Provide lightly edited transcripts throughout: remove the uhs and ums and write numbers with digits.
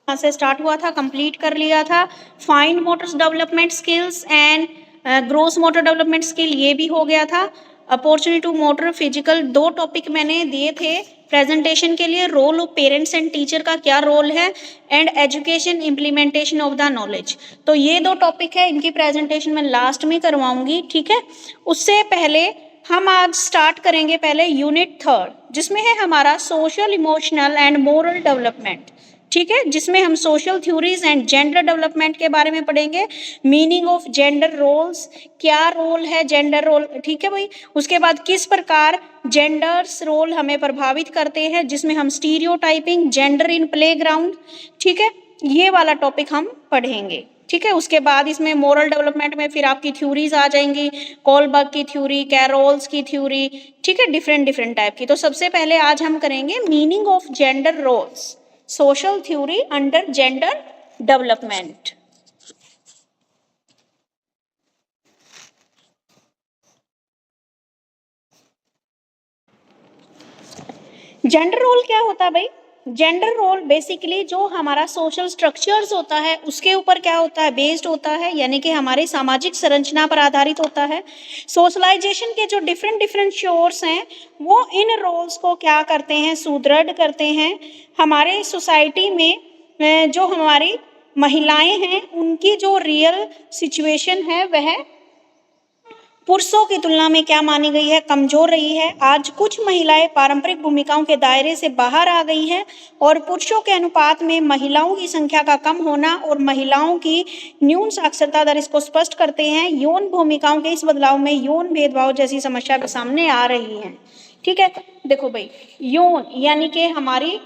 यहाँ से स्टार्ट हुआ था, कंप्लीट कर लिया था। Fine motor development skills and gross motor development skill ये भी हो गया था। Opportunity to motor physical 2 topic मैंने दिए थे प्रेजेंटेशन के लिए। Role of parents and teacher का क्या रोल है, and education implementation of the knowledge. तो ये 2 टॉपिक है, इनकी प्रेजेंटेशन मैं लास्ट में करवाऊंगी, ठीक है। उससे पहले हम आज स्टार्ट करेंगे पहले यूनिट 3 जिसमें है हमारा social emotional and moral development, ठीक है, जिसमें हम social theories and gender development के बारे में पढ़ेंगे। मीनिंग ऑफ जेंडर रोल्स, क्या रोल है जेंडर रोल, ठीक है भाई। उसके बाद किस प्रकार जेंडर्स रोल हमें प्रभावित करते हैं, जिसमें हम स्टीरियोटाइपिंग, जेंडर इन प्लेग्राउंड, ठीक है, ये वाला टॉपिक हम पढ़ेंगे, ठीक है। उसके बाद इसमें मोरल डेवलपमेंट में फिर आपकी थ्योरीज आ जाएंगी, कोलबर्ग की थ्योरी, कैरोल्स की थ्योरी, ठीक है, डिफरेंट डिफरेंट टाइप की। तो सबसे पहले आज हम करेंगे meaning of gender roles, social theory under gender development. Gender role क्या होता है भाई? जेंडर रोल बेसिकली जो हमारा सोशल स्ट्रक्चर्स होता है उसके ऊपर क्या होता है, बेस्ड होता है, यानी कि हमारे सामाजिक संरचना पर आधारित होता है। सोशलाइजेशन के जो डिफरेंट डिफरेंट शोर्स हैं वो इन रोल्स को क्या करते हैं, सुदृढ़ करते हैं। हमारे सोसाइटी में जो हमारी महिलाएं हैं उनकी जो रियल सिचुएशन है वह पुरुषों की तुलना में क्या मानी गई है, कमजोर रही है। आज कुछ महिलाएं पारंपरिक भूमिकाओं के दायरे से बाहर आ गई हैं और पुरुषों के अनुपात में महिलाओं की संख्या का कम होना और महिलाओं की न्यून साक्षरता दर इसको स्पष्ट करते हैं। यौन भूमिकाओं के इस बदलाव में यौन भेदभाव जैसी समस्या भी सामने आ रही है, ठीक है। देखो भाई, यौन यानी कि हमारी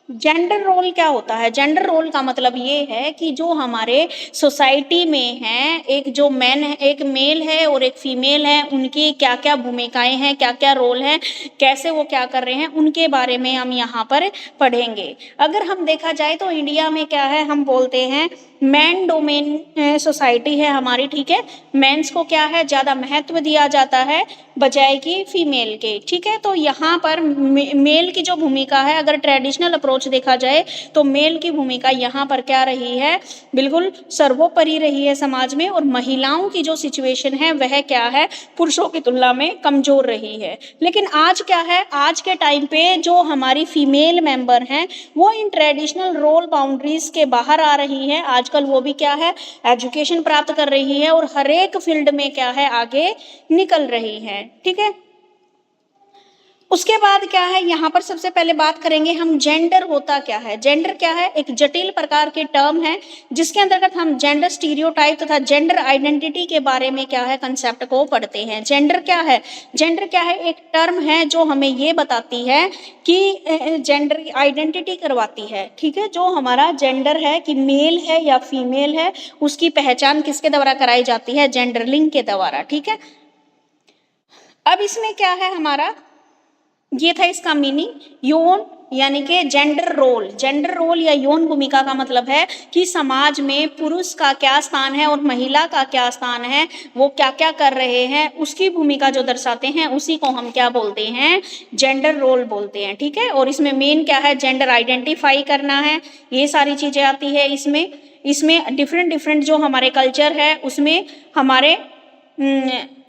जेंडर रोल क्या होता है? जेंडर रोल का मतलब ये है कि जो हमारे सोसाइटी में है, एक जो मैन है, एक मेल है और एक फीमेल है, उनकी क्या क्या भूमिकाएं हैं, क्या क्या रोल है, कैसे वो क्या कर रहे हैं, उनके बारे में हम यहाँ पर पढ़ेंगे। अगर हम देखा जाए तो इंडिया में क्या है, हम बोलते हैं मैन डोमेन सोसाइटी है हमारी, ठीक है। मेंस को क्या है, ज्यादा महत्व दिया जाता है बजाय कि फीमेल के, ठीक है। तो यहाँ पर मेल की जो भूमिका है, अगर ट्रेडिशनल अप्रोच देखा जाए तो मेल की भूमिका यहाँ पर क्या रही है, बिल्कुल सर्वोपरि रही है समाज में, और महिलाओं की जो सिचुएशन है वह क्या है, पुरुषों की तुलना में कमजोर रही है। लेकिन आज क्या है, आज के टाइम पे जो हमारी फीमेल मेंबर हैं वो इन ट्रेडिशनल रोल बाउंड्रीज के बाहर आ रही हैं। आजकल वो भी क्या है, एजुकेशन प्राप्त कर रही है और हर एक फील्ड में क्या है, आगे निकल रही है, ठीक है। उसके बाद क्या है, यहाँ पर सबसे पहले बात करेंगे हम जेंडर होता क्या है। जेंडर क्या है, एक जटिल प्रकार के टर्म है जिसके अंतर्गत हम जेंडर स्टीरियोटाइप तथा जेंडर आइडेंटिटी के बारे में क्या है, कंसेप्ट को पढ़ते हैं। जेंडर क्या है? जेंडर क्या है, एक टर्म है जो हमें ये बताती है कि जेंडर आइडेंटिटी करवाती है, ठीक है। जो हमारा जेंडर है कि मेल है या फीमेल है, उसकी पहचान किसके द्वारा कराई जाती है, जेंडर लिंग के द्वारा, ठीक है। अब इसमें क्या है हमारा, ये था इसका मीनिंग। यौन यानी कि जेंडर रोल, जेंडर रोल या यौन भूमिका का मतलब है कि समाज में पुरुष का क्या स्थान है और महिला का क्या स्थान है, वो क्या क्या कर रहे हैं, उसकी भूमिका जो दर्शाते हैं उसी को हम क्या बोलते हैं, जेंडर रोल बोलते हैं, ठीक है। और इसमें मेन क्या है, जेंडर आइडेंटिफाई करना है, ये सारी चीजें आती है इसमें। इसमें डिफरेंट डिफरेंट जो हमारे कल्चर है उसमें हमारे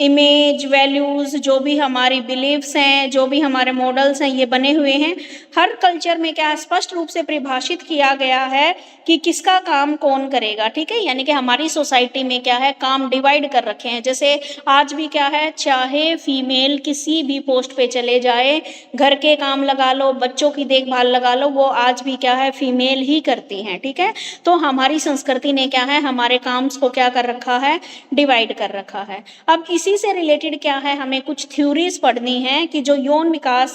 इमेज, वैल्यूज, जो भी हमारी बिलीव्स हैं, जो भी हमारे मॉडल्स हैं, ये बने हुए हैं। हर कल्चर में क्या स्पष्ट रूप से परिभाषित किया गया है कि किसका काम कौन करेगा, ठीक है। यानी कि हमारी सोसाइटी में क्या है, काम डिवाइड कर रखे हैं। जैसे आज भी क्या है, चाहे फीमेल किसी भी पोस्ट पे चले जाए, घर के काम लगा लो, बच्चों की देखभाल लगा लो, वो आज भी क्या है, फीमेल ही करती हैं, ठीक है। तो हमारी संस्कृति ने क्या है, हमारे काम को क्या कर रखा है, डिवाइड कर रखा है। अब इसी से रिलेटेड क्या है, हमें कुछ थ्योरीज पढ़नी है कि जो यौन विकास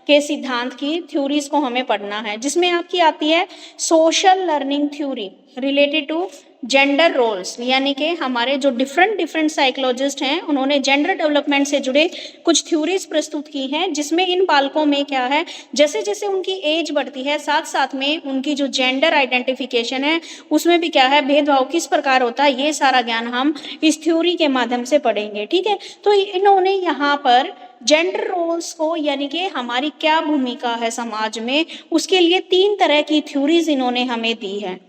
के सिद्धांत की थ्योरीज को हमें पढ़ना है, जिसमें आपकी आती है social learning theory related to gender roles, यानी कि हमारे जो डिफरेंट साइकोलॉजिस्ट हैं उन्होंने जेंडर डेवलपमेंट से जुड़े कुछ थ्योरीज प्रस्तुत की हैं, जिसमें इन बालकों में क्या है, जैसे जैसे उनकी एज बढ़ती है साथ साथ में उनकी जो जेंडर आइडेंटिफिकेशन है उसमें भी क्या है, भेदभाव किस प्रकार होता है, ये सारा ज्ञान हम इस थ्योरी के माध्यम से पढ़ेंगे। ठीक है, तो इन्होंने यहाँ पर जेंडर रोल्स को, यानी कि हमारी क्या भूमिका है समाज में, उसके लिए 3 तरह की थ्योरीज इन्होंने हमें दी है।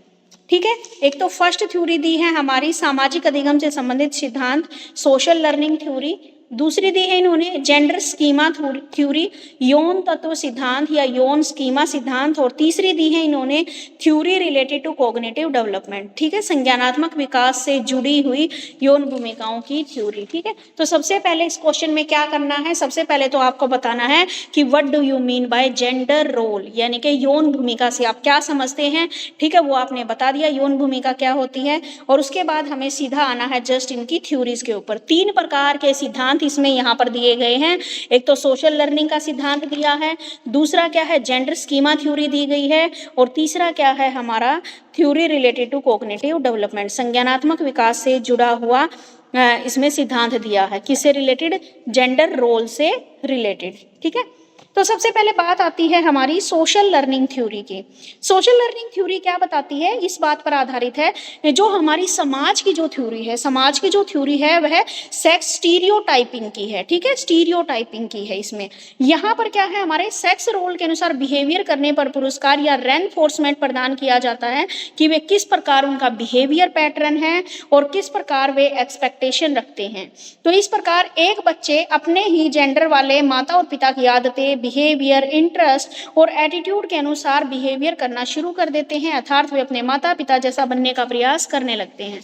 ठीक है, एक तो फर्स्ट थ्योरी दी है हमारी सामाजिक अधिगम से संबंधित सिद्धांत, सोशल लर्निंग थ्योरी। दूसरी दी है इन्होंने जेंडर स्कीमा थ्योरी, यौन तत्व सिद्धांत या यौन स्कीमा सिद्धांत। और तीसरी दी है इन्होंने theory related to cognitive development. ठीक है, संज्ञानात्मक विकास से जुड़ी हुई यौन भूमिकाओं की थ्योरी। ठीक है, तो सबसे पहले इस क्वेश्चन में क्या करना है, सबसे पहले तो आपको बताना है कि what do you mean by gender role, यानी कि यौन भूमिका से आप क्या समझते हैं। ठीक है, वो आपने बता दिया यौन भूमिका क्या होती है। और उसके बाद हमें सीधा आना है जस्ट इनकी थ्योरीज के ऊपर। 3 प्रकार के सिद्धांत इसमें यहाँ पर दिए गए हैं। एक तो सोशल लर्निंग का सिद्धांत दिया है, दूसरा क्या है जेंडर स्कीमा थ्योरी दी गई है, और तीसरा क्या है हमारा theory related to cognitive development, संज्ञानात्मक विकास से जुड़ा हुआ इसमें सिद्धांत दिया है। किससे रिलेटेड, जेंडर रोल से रिलेटेड। ठीक है, तो सबसे पहले बात आती है हमारी सोशल लर्निंग थ्योरी की। सोशल लर्निंग थ्योरी क्या बताती है, इस बात पर आधारित है जो हमारी समाज की जो थ्योरी है, समाज की जो थ्योरी है वह सेक्स स्टीरियोटाइपिंग की है। ठीक है, स्टीरियोटाइपिंग की है। इसमें यहाँ पर क्या है, हमारे सेक्स रोल के अनुसार बिहेवियर करने पर पुरस्कार या रेनफोर्समेंट प्रदान किया जाता है कि वे किस प्रकार उनका बिहेवियर पैटर्न है और किस प्रकार वे एक्सपेक्टेशन रखते हैं। तो इस प्रकार एक बच्चे अपने ही जेंडर वाले माता और पिता की आदतें, बिहेवियर, इंटरेस्ट और एटीट्यूड के अनुसार बिहेवियर करना शुरू कर देते हैं, अर्थात वे अपने माता पिता जैसा बनने का प्रयास करने लगते हैं।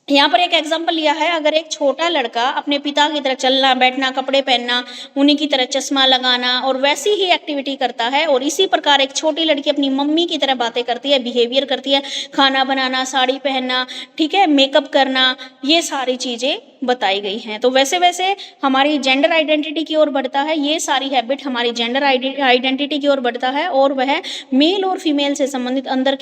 यहाँ पर एक एग्जाम्पल लिया है, अगर एक छोटा लड़का अपने पिता की तरह चलना बैठना, कपड़े पहनना, उन्हीं की तरह चश्मा लगाना और वैसी ही एक्टिविटी करता है, और इसी प्रकार एक छोटी लड़की अपनी मम्मी की तरह बातें करती है, बिहेवियर करती है, खाना बनाना, साड़ी पहनना, ठीक है, मेकअप करना, ये सारी चीज़ें बताई गई हैं। तो वैसे वैसे हमारी जेंडर आइडेंटिटी की ओर बढ़ता है, ये सारी हैबिट हमारी जेंडर आइडेंटिटी की ओर बढ़ता है, और वह मेल और फीमेल से संबंधित अंतर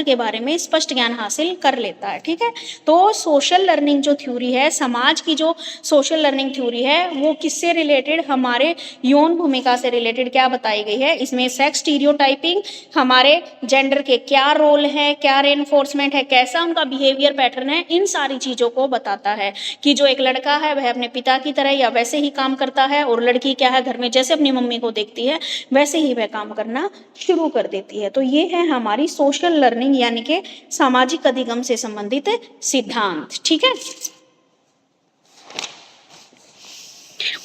के बारे में स्पष्ट ज्ञान हासिल कर लेता है। ठीक है, तो सोशल लर्निंग जो थ्योरी है, समाज की जो सोशल लर्निंग थ्योरी है, वो किससे रिलेटेड, हमारे यौन भूमिका से रिलेटेड क्या बताई गई है। इसमें सेक्स स्टीरियोटाइपिंग, हमारे जेंडर के क्या रोल है, क्या रेनफोर्समेंट है, कैसा उनका बिहेवियर पैटर्न है, इन सारी चीज़ों को बताता है कि जो एक लड़का है वह अपने पिता की तरह या वैसे ही काम करता है, और लड़की क्या है, घर में जैसे अपनी मम्मी को देखती है वैसे ही वह काम करना शुरू कर देती है। तो ये है हमारी सोशल लर्निंग, यानी कि सामाजिक अधिगम से संबंधित सिद्धांत। ठीक है,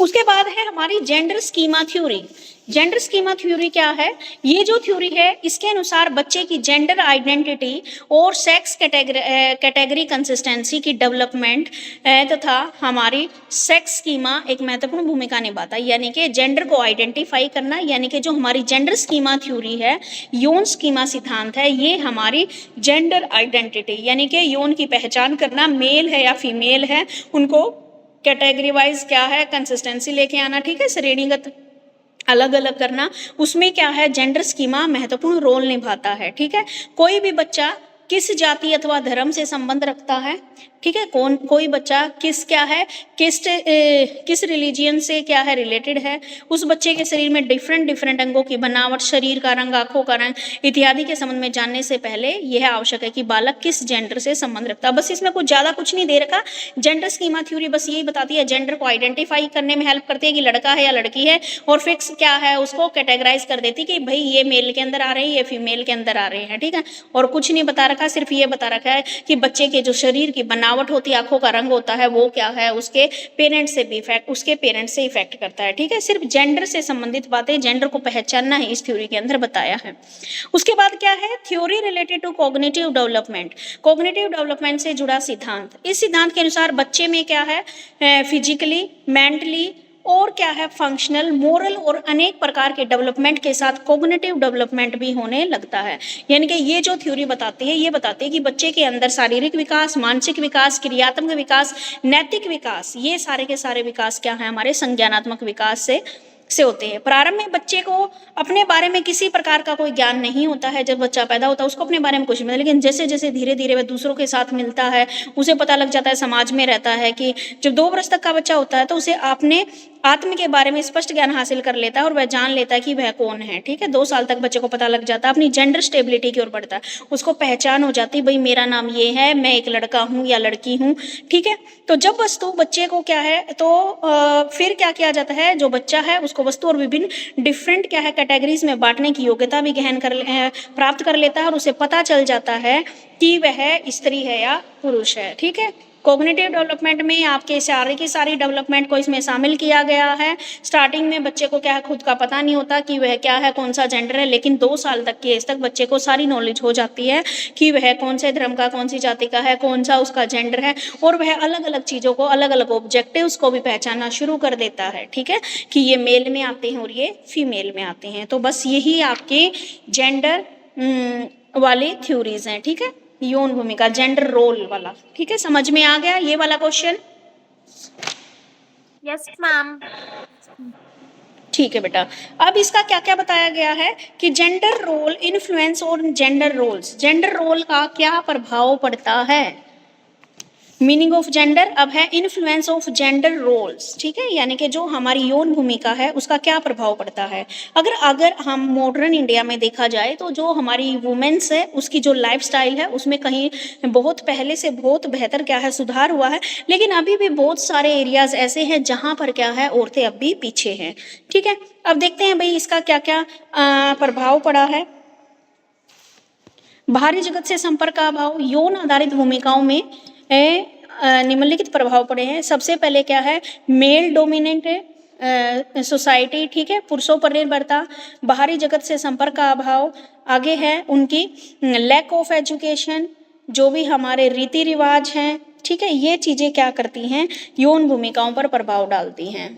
उसके बाद है हमारी gender schema theory. Gender schema theory क्या है, ये जो थ्योरी है इसके अनुसार बच्चे की जेंडर आइडेंटिटी और सेक्स कैटेगरी कंसिस्टेंसी की डेवलपमेंट तथा हमारी सेक्स स्कीमा एक महत्वपूर्ण भूमिका निभाता है। यानी कि जेंडर को आइडेंटिफाई करना, यानी कि जो हमारी जेंडर स्कीमा थ्योरी है, यौन स्कीमा सिद्धांत है, ये हमारी जेंडर आइडेंटिटी यानी कि यौन की पहचान करना, मेल है या फीमेल है, उनको कैटेगरी वाइज क्या है, कंसिस्टेंसी लेके आना, ठीक है, श्रेणीगत अलग अलग करना, उसमें क्या है, जेंडर स्कीमा महत्वपूर्ण रोल निभाता है। ठीक है, कोई भी बच्चा किस जाति अथवा धर्म से संबंध रखता है, ठीक है, कोई बच्चा किस रिलीजियन से क्या है, रिलेटेड है, उस बच्चे के शरीर में डिफरेंट अंगों की बनावट, शरीर का रंग, आंखों का रंग इत्यादि के संबंध में जानने से पहले यह आवश्यक है कि बालक किस जेंडर से संबंध रखता है। बस इसमें कुछ ज्यादा कुछ नहीं दे रखा। जेंडर स्कीमा थ्योरी बस यही बताती है, जेंडर को आइडेंटिफाई करने में हेल्प करती है कि लड़का है या लड़की है, और फिक्स क्या है, उसको कैटेगराइज कर देती कि भाई ये मेल के अंदर आ रहे हैं, ये फीमेल के अंदर आ रहे हैं। ठीक है, और कुछ नहीं बता रखा, सिर्फ ये बता रखा है कि बच्चे के जो शरीर की बनावट होती है, आंखों का रंग होता है, वो क्या है, उसके पेरेंट्स से इफेक्ट करता है। ठीक है, सिर्फ जेंडर से संबंधित बातें, जेंडर को पहचानना है, इस थ्योरी के अंदर बताया है। उसके बाद क्या है, theory related to cognitive development, cognitive development से जुड़ा सिद्धांत। इस सिद्धांत के अनुसार बच्चे में क्या है, फिजिकली, मेंटली और क्या है, फंक्शनल, मोरल और अनेक प्रकार के डेवलपमेंट के साथ कॉग्निटिव डेवलपमेंट भी होने लगता है। यानी कि ये जो थ्योरी बताती है, ये बताती है कि बच्चे के अंदर शारीरिक विकास, मानसिक विकास, क्रियात्मक विकास, नैतिक विकास, ये सारे के सारे विकास क्या है, हमारे संज्ञानात्मक विकास से से होते हैं। प्रारंभ में बच्चे को अपने बारे में किसी प्रकार का कोई ज्ञान नहीं होता है। जब बच्चा पैदा होता है उसको अपने बारे में कुछ नहीं मिलता, लेकिन जैसे जैसे धीरे धीरे वह दूसरों के साथ मिलता है, उसे पता लग जाता है, समाज में रहता है कि जब 2 वर्ष तक का बच्चा होता है तो उसे अपने आत्म के बारे में स्पष्ट ज्ञान हासिल कर लेता है और वह जान लेता है कि वह कौन है। ठीक है, 2 साल तक बच्चे को पता लग जाता है, अपनी जेंडर स्टेबिलिटी की ओर बढ़ता है, उसको पहचान हो जाती है, भाई मेरा नाम ये है, मैं एक लड़का हूँ या लड़की हूँ। ठीक है, तो जब वस्तु बच्चे को क्या है तो फिर क्या किया जाता है, जो बच्चा है उसको वस्तु और विभिन्न डिफरेंट क्या है कैटेगरीज में बांटने की योग्यता भी प्राप्त कर लेता है और उसे पता चल जाता है कि वह स्त्री है या पुरुष है। ठीक है, कॉग्निटिव डेवलपमेंट में आपके सारी डेवलपमेंट को इसमें शामिल किया गया है। स्टार्टिंग में बच्चे को क्या है खुद का पता नहीं होता कि वह क्या है, कौन सा जेंडर है, लेकिन 2 साल तक की एज तक बच्चे को सारी नॉलेज हो जाती है कि वह कौन से धर्म का, कौन सी जाति का है, कौन सा उसका जेंडर है, और वह अलग अलग चीज़ों को, अलग अलग ऑब्जेक्टिव्स को भी पहचानना शुरू कर देता है। ठीक है, कि ये मेल में आते हैं और ये फीमेल में आते हैं। तो बस यही आपके जेंडर वाली थ्योरीज हैं। ठीक है, यौन भूमिका, जेंडर रोल वाला। ठीक है, समझ में आ गया ये वाला क्वेश्चन? Yes ma'am. ठीक है बेटा, अब इसका क्या क्या बताया गया है कि जेंडर रोल इन्फ्लुएंस और जेंडर रोल्स, जेंडर रोल का क्या प्रभाव पड़ता है। मीनिंग ऑफ जेंडर अब है इन्फ्लुएंस ऑफ जेंडर रोल्स। ठीक है, यानी कि जो हमारी यौन भूमिका है उसका क्या प्रभाव पड़ता है। अगर हम मॉडर्न इंडिया में देखा जाए तो जो हमारी वुमेन्स है उसकी जो लाइफस्टाइल है उसमें कहीं बहुत पहले से बहुत बेहतर क्या है सुधार हुआ है, लेकिन अभी भी बहुत सारे एरियाज ऐसे हैं जहाँ पर क्या है औरतें अब भी पीछे हैं। ठीक है, अब देखते हैं भाई इसका क्या क्या प्रभाव पड़ा है। बाहरी जगत से संपर्क का अभाव, यौन आधारित भूमिकाओं में निम्नलिखित प्रभाव पड़े हैं। सबसे पहले क्या है, मेल डोमिनेंट सोसाइटी। ठीक है, पुरुषों पर निर्भरता, बाहरी जगत से संपर्क का अभाव, आगे है उनकी लैक ऑफ एजुकेशन, जो भी हमारे रीति रिवाज हैं। ठीक है, ये चीजें क्या करती हैं, यौन भूमिकाओं पर प्रभाव डालती हैं।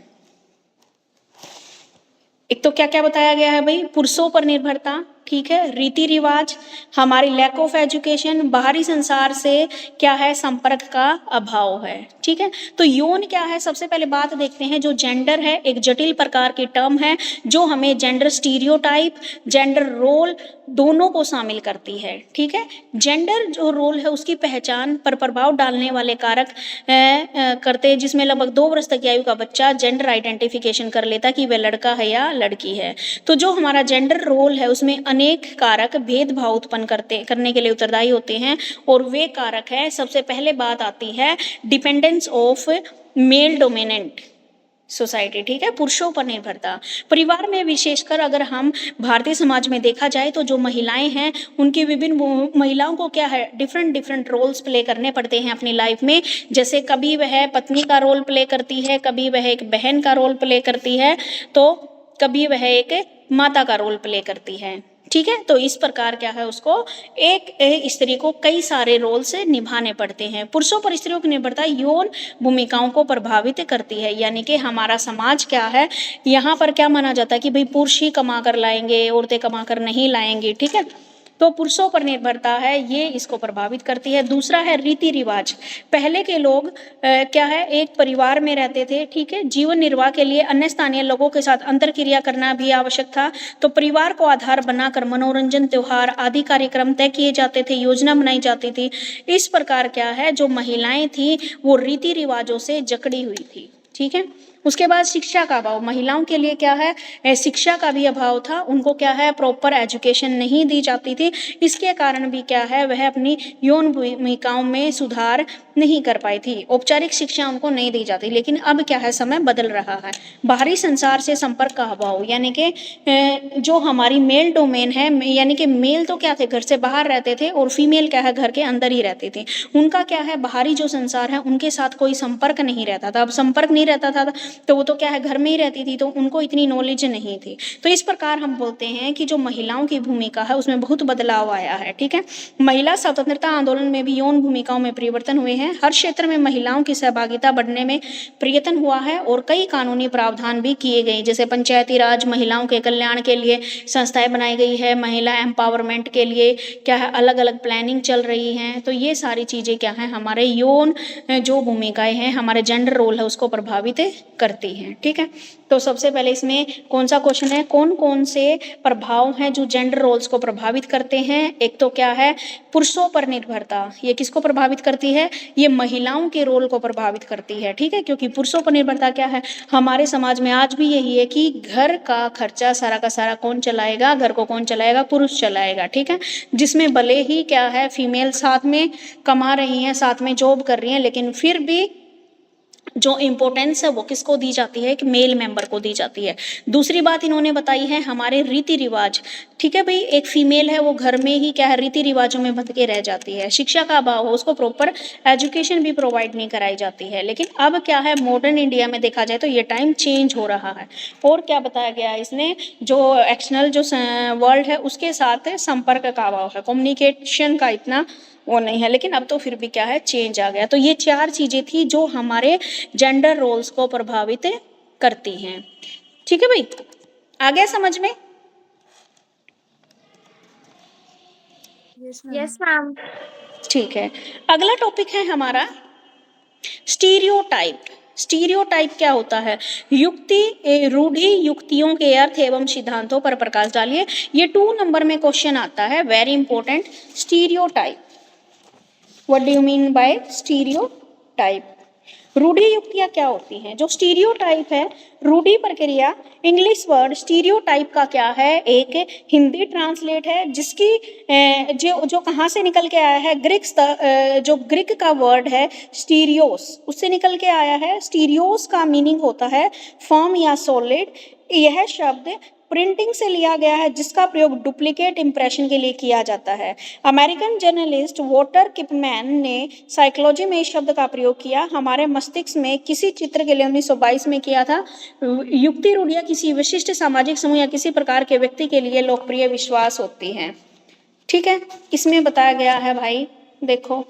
एक तो क्या क्या बताया गया है भाई, पुरुषों पर निर्भरता, ठीक है, रीति रिवाज, हमारी लैक ऑफ एजुकेशन, बाहरी संसार से क्या है संपर्क का अभाव है। ठीक है, तो यौन क्या है, सबसे पहले बात देखते हैं, जो जेंडर है एक जटिल प्रकार की टर्म है जो हमें जेंडर स्टीरियोटाइप, जेंडर रोल दोनों को शामिल करती है। ठीक है, जेंडर जो रोल है उसकी पहचान पर प्रभाव डालने वाले कारक करते हैं, जिसमें लगभग 2 वर्ष तक की आयु का बच्चा जेंडर आइडेंटिफिकेशन कर लेता कि वह लड़का है या लड़की है। तो जो हमारा जेंडर रोल है उसमें अनेक कारक भेदभाव उत्पन्न करने के लिए उत्तरदायी होते हैं, और वे कारक है, सबसे पहले बात आती है dependence of male dominant society. ठीक है, पुरुषों पर निर्भरता। परिवार में विशेषकर अगर हम भारतीय समाज में देखा जाए तो जो महिलाएं हैं उनकी विभिन्न महिलाओं को क्या है डिफरेंट रोल्स प्ले करने पड़ते हैं अपनी लाइफ में। जैसे कभी वह पत्नी का रोल प्ले करती है, कभी वह एक बहन का रोल प्ले करती है, तो कभी वह एक माता का रोल प्ले करती है। ठीक है, तो इस प्रकार क्या है उसको एक स्त्री को कई सारे रोल से निभाने पड़ते हैं। पुरुषों पर स्त्रियों की निर्भरता यौन भूमिकाओं को प्रभावित करती है, यानी कि हमारा समाज क्या है, यहाँ पर क्या माना जाता है कि भाई पुरुष ही कमा कर लाएंगे, औरतें कमा कर नहीं लाएंगी। ठीक है, तो पुरुषों पर निर्भरता है, ये इसको प्रभावित करती है। दूसरा है रीति रिवाज। पहले के लोग क्या है एक परिवार में रहते थे। ठीक है, जीवन निर्वाह के लिए अन्य स्थानीय लोगों के साथ अंतरक्रिया करना भी आवश्यक था, तो परिवार को आधार बनाकर मनोरंजन, त्योहार आदि कार्यक्रम तय किए जाते थे, योजना बनाई जाती थी। इस प्रकार क्या है जो महिलाएं थी वो रीति रिवाजों से जकड़ी हुई थी। ठीक है, उसके बाद शिक्षा का अभाव, महिलाओं के लिए क्या है शिक्षा का भी अभाव था, उनको क्या है प्रॉपर एजुकेशन नहीं दी जाती थी। इसके कारण भी क्या है वह अपनी यौन भूमिकाओं में सुधार नहीं कर पाई थी, औपचारिक शिक्षा उनको नहीं दी जाती। लेकिन अब क्या है समय बदल रहा है, बाहरी संसार से संपर्क का अभाव, यानी कि जो हमारी मेल डोमेन है, यानी कि मेल तो क्या थे घर से बाहर रहते थे और फीमेल क्या है घर के अंदर ही रहती थी, उनका क्या है बाहरी जो संसार है उनके साथ कोई संपर्क नहीं रहता था। अब संपर्क नहीं रहता था तो वो तो क्या है घर में ही रहती थी, तो उनको इतनी नॉलेज नहीं थी। तो इस प्रकार हम बोलते हैं कि जो महिलाओं की भूमिका है उसमें बहुत बदलाव आया है। ठीक है, महिला स्वतंत्रता आंदोलन में भी यौन भूमिकाओं में परिवर्तन हुए हैं। हर क्षेत्र में महिलाओं की सहभागिता बढ़ने में प्रयत्न हुआ है और कई कानूनी प्रावधान भी किए गए, जैसे पंचायती राज, महिलाओं के कल्याण के लिए संस्थाएं बनाई गई है, महिला एम्पावरमेंट के लिए क्या है अलग अलग प्लानिंग चल रही हैं। तो ये सारी चीज़ें क्या है हमारे यौन जो भूमिकाएं हैं, हमारे जेंडर रोल है उसको प्रभावित करती हैं। ठीक है, तो सबसे पहले इसमें कौन सा क्वेश्चन है, कौन कौन से प्रभाव हैं जो जेंडर रोल्स को प्रभावित करते हैं। एक तो क्या है, पुरुषों पर निर्भरता, ये किसको प्रभावित करती है, ये महिलाओं के रोल को प्रभावित करती है। ठीक है, क्योंकि पुरुषों पर निर्भरता क्या है, हमारे समाज में आज भी यही है कि घर का खर्चा सारा का सारा कौन चलाएगा, घर को कौन चलाएगा, पुरुष चलाएगा। ठीक है, जिसमें भले ही क्या है फीमेल साथ में कमा रही हैं, साथ में जॉब कर रही हैं, लेकिन फिर भी जो इम्पोर्टेंस है वो किसको दी जाती है, कि मेल मेंबर को दी जाती है। दूसरी बात इन्होंने बताई है हमारे रीति रिवाज। ठीक है भाई, एक फीमेल है वो घर में ही क्या है रीति रिवाजों में बंध के रह जाती है, शिक्षा का अभाव हो, उसको प्रॉपर एजुकेशन भी प्रोवाइड नहीं कराई जाती है। लेकिन अब क्या है, मॉडर्न इंडिया में देखा जाए तो ये टाइम चेंज हो रहा है। और क्या बताया गया है इसने, जो एक्सटर्नल जो वर्ल्ड है उसके साथ संपर्क का अभाव है, कम्युनिकेशन का इतना वो नहीं है। लेकिन अब तो फिर भी क्या है, चेंज आ गया। तो ये चार चीजें थी जो हमारे जेंडर रोल्स को प्रभावित करती हैं। ठीक है भाई, आ गया समझ में। Yes ma'am. ठीक है, अगला टॉपिक है हमारा स्टीरियोटाइप। स्टीरियोटाइप क्या होता है, युक्ति रूढ़ि युक्तियों के अर्थ एवं सिद्धांतों पर प्रकाश डालिए। ये 2 नंबर में क्वेश्चन आता है, very important. Stereotype, what do you mean by stereotype. रूढ़ि युक्तियां क्या होती हैं, जो स्टीरियोटाइप है, रूढ़ि प्रक्रिया। इंग्लिश वर्ड स्टीरियोटाइप का क्या है, एक हिंदी ट्रांसलेट है जिसकी जो जो कहाँ से निकल के आया है, जो ग्रीक का वर्ड है स्टीरियोस, उससे निकल के आया है। स्टीरियोस का मीनिंग होता है फॉर्म या सॉलिड। यह शब्द प्रिंटिंग से लिया गया है जिसका प्रयोग डुप्लीकेट इंप्रेशन के लिए किया जाता है। अमेरिकन जर्नलिस्ट वॉटर किपमैन ने साइकोलॉजी में इस शब्द का प्रयोग किया, हमारे मस्तिष्क में किसी चित्र के लिए 1922 में किया था। युक्ति रूढ़ियां किसी विशिष्ट सामाजिक समूह या किसी प्रकार के व्यक्ति के लिए लोकप्रिय विश्वास होती हैं। ठीक है, इसमें बताया गया है भाई, देखो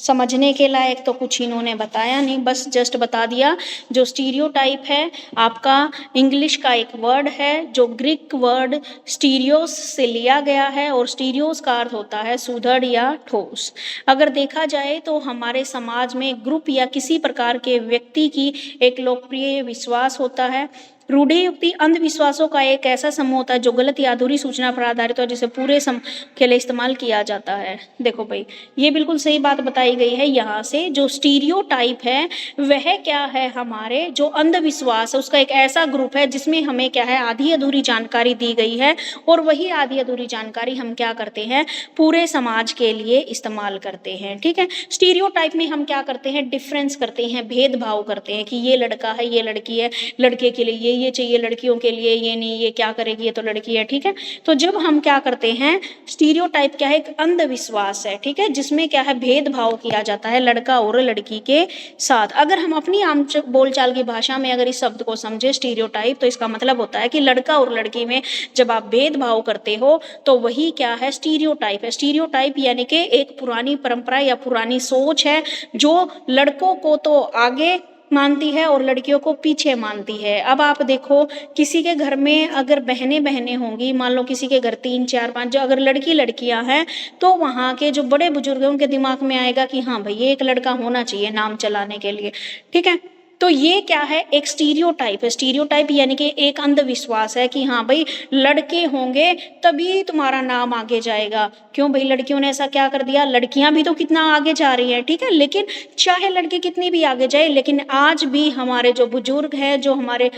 समझने के लायक तो कुछ इन्होंने बताया नहीं, बस जस्ट बता दिया। जो स्टीरियोटाइप है आपका इंग्लिश का एक वर्ड है जो ग्रीक वर्ड स्टीरियोस से लिया गया है, और स्टीरियोस का अर्थ होता है सुदृढ़ या ठोस। अगर देखा जाए तो हमारे समाज में ग्रुप या किसी प्रकार के व्यक्ति की एक लोकप्रिय विश्वास होता है। रूढ़ि युक्ति अंधविश्वासों का एक ऐसा समूह होता है जो गलत या अधूरी सूचना पर आधारित हो, जिसे पूरे सम के लिए इस्तेमाल किया जाता है। देखो भाई, ये बिल्कुल सही बात बताई गई है यहाँ से। जो स्टीरियोटाइप है वह क्या है, हमारे जो अंधविश्वास है उसका एक ऐसा ग्रुप है जिसमें हमें क्या है आधी अधूरी जानकारी दी गई है, और वही आधी अधूरी जानकारी हम क्या करते हैं, पूरे समाज के लिए इस्तेमाल करते हैं। ठीक है, स्टीरियोटाइप में हम क्या करते हैं, डिफरेंस करते हैं, भेदभाव करते हैं कि ये लड़का है, ये लड़की है, लड़के के लिए ये चाहिए, लड़कियों के लिए ये नहीं, ये क्या करेगी, ये तो लड़की है। ठीक है, तो जब हम क्या करते हैं, स्टीरियोटाइप क्या है, एक अंधविश्वास है। ठीक है, जिसमें क्या है भेदभाव किया जाता है लड़का और लड़की के साथ। अगर हम अपनी आम बोलचाल की भाषा में अगर इस शब्द को समझे स्टीरियोटाइप, तो इसका मतलब होता है कि लड़का और लड़की में जब आप भेदभाव करते हो तो वही क्या है, स्टीरियोटाइप है। स्टीरियोटाइप यानी कि एक पुरानी परंपरा या पुरानी सोच है जो लड़कों को तो आगे मानती है और लड़कियों को पीछे मानती है। अब आप देखो, किसी के घर में अगर बहनें बहनें होंगी, मान लो किसी के घर 3 4 5, जो अगर लड़कियां हैं तो वहाँ के जो बड़े बुजुर्ग हैं उनके दिमाग में आएगा कि हाँ भाई ये एक लड़का होना चाहिए नाम चलाने के लिए। ठीक है, तो ये क्या है, एक स्टीरियोटाइप है। स्टीरियोटाइप यानी कि एक अंधविश्वास है कि हाँ भाई लड़के होंगे तभी तुम्हारा नाम आगे जाएगा। क्यों भाई, लड़कियों ने ऐसा क्या कर दिया, लड़कियां भी तो कितना आगे जा रही हैं। ठीक है, लेकिन चाहे लड़की कितनी भी आगे जाए, लेकिन आज भी हमारे जो बुजुर्ग हैं, जो हमारे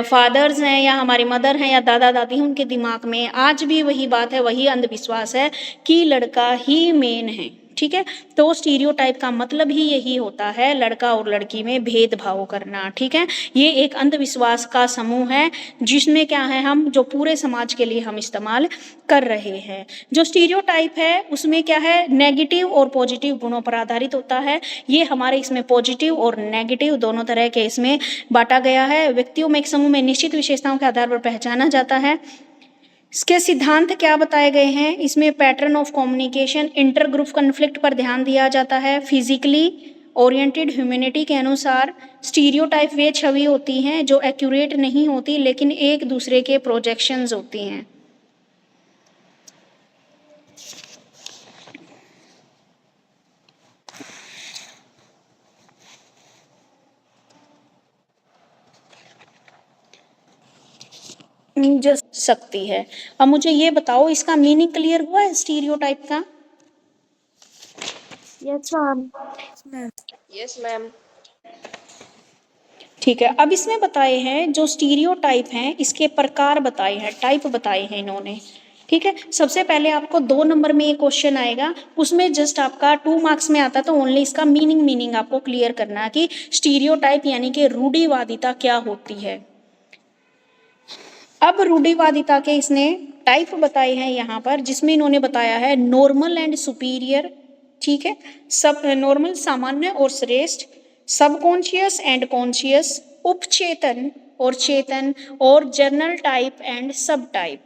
फादर्स हैं या हमारी मदर हैं या दादा दादी हैं, उनके दिमाग में आज भी वही बात है, वही अंधविश्वास है कि लड़का ही मेन है। ठीक है, तो स्टीरियोटाइप का मतलब ही यही होता है, लड़का और लड़की में भेदभाव करना। ठीक है, ये एक अंधविश्वास का समूह है जिसमें क्या है, हम जो पूरे समाज के लिए हम इस्तेमाल कर रहे हैं। जो स्टीरियोटाइप है उसमें क्या है, नेगेटिव और पॉजिटिव गुणों पर आधारित होता है। ये हमारे इसमें पॉजिटिव और नेगेटिव दोनों तरह के इसमें बांटा गया है। व्यक्तियों में एक समूह में निश्चित विशेषताओं के आधार पर पहचाना जाता है। इसके सिद्धांत क्या बताए गए हैं, इसमें pattern of communication, inter group conflict पर ध्यान दिया जाता है। फिजिकली ओरिएंटेड ह्यूमैनिटी के अनुसार स्टीरियोटाइप वे छवि होती हैं जो एक्यूरेट नहीं होती लेकिन एक दूसरे के प्रोजेक्शंस होती हैं। सकती है। अब मुझे ये बताओ, इसका मीनिंग क्लियर हुआ है स्टीरियोटाइप का? Yes ma'am. Yes ma'am. ठीक है, अब इसमें बताए हैं जो स्टीरियोटाइप हैं, इसके प्रकार बताए हैं, टाइप बताए हैं इन्होंने। ठीक है, सबसे पहले आपको 2 नंबर में एक क्वेश्चन आएगा, उसमें जस्ट आपका 2 मार्क्स में आता है, तो ओनली इसका मीनिंग आपको क्लियर करना है कि स्टीरियोटाइप यानी कि रूढ़िवादिता क्या होती है। अब रूढ़िवादिता के इसने टाइप बताए हैं यहाँ पर, जिसमें इन्होंने बताया है नॉर्मल एंड सुपीरियर। ठीक है, सब नॉर्मल सामान्य और श्रेष्ठ, सबकॉन्शियस एंड कॉन्शियस, उपचेतन और चेतन, और general type and sub type.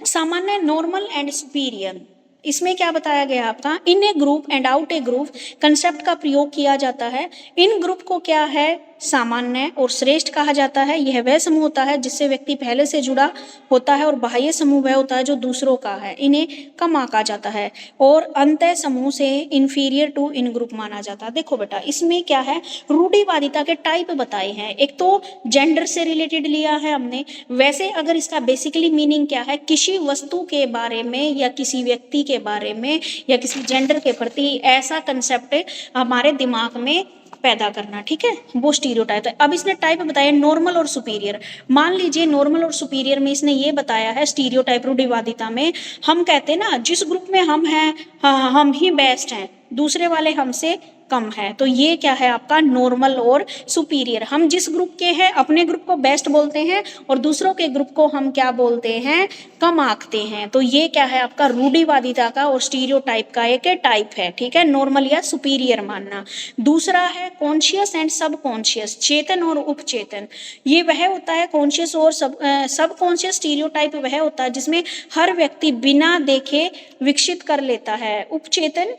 सामान्य, नॉर्मल एंड सुपीरियर, इसमें क्या बताया गया आपका, in a group and out a group concept का प्रयोग किया जाता है। इन ग्रुप को क्या है, सामान्य और श्रेष्ठ कहा जाता है। यह वह समूह होता है जिससे व्यक्ति पहले से जुड़ा होता है, और बाह्य समूह वह होता है जो दूसरों का है, इन्हें कम आंका जाता है। और अंतः समूह से इंफीरियर टू इन ग्रुप माना जाता है। देखो बेटा, इसमें क्या है, रूढ़िवादिता के टाइप बताए हैं। एक तो जेंडर से रिलेटेड लिया है हमने। वैसे अगर इसका बेसिकली मीनिंग क्या है, किसी वस्तु के बारे में या किसी व्यक्ति के बारे में या किसी जेंडर के प्रति ऐसा कंसेप्ट हमारे दिमाग में पैदा करना। ठीक है, वो स्टीरियोटाइप है। अब इसने टाइप बताया नॉर्मल और सुपीरियर। मान लीजिए नॉर्मल और सुपीरियर में इसने ये बताया है, स्टीरियोटाइप रूढ़िवादिता में हम कहते हैं ना, जिस ग्रुप में हम हैं, हाँ, हम ही बेस्ट हैं, दूसरे वाले हमसे कम है, तो ये क्या है आपका नॉर्मल और सुपीरियर। हम जिस ग्रुप के हैं अपने ग्रुप को बेस्ट बोलते हैं, और दूसरों के ग्रुप को हम क्या बोलते हैं, कम आंकते हैं। तो ये क्या है आपका रूढ़िवादिता का और स्टीरियोटाइप का एक टाइप है। ठीक है, नॉर्मल या सुपीरियर मानना। दूसरा है कॉन्शियस एंड सब कॉन्शियस, चेतन और उपचेतन। ये वह होता है कॉन्शियस और सब कॉन्शियस स्टीरियोटाइप वह होता है जिसमें हर व्यक्ति बिना देखे विकसित कर लेता है। उपचेतन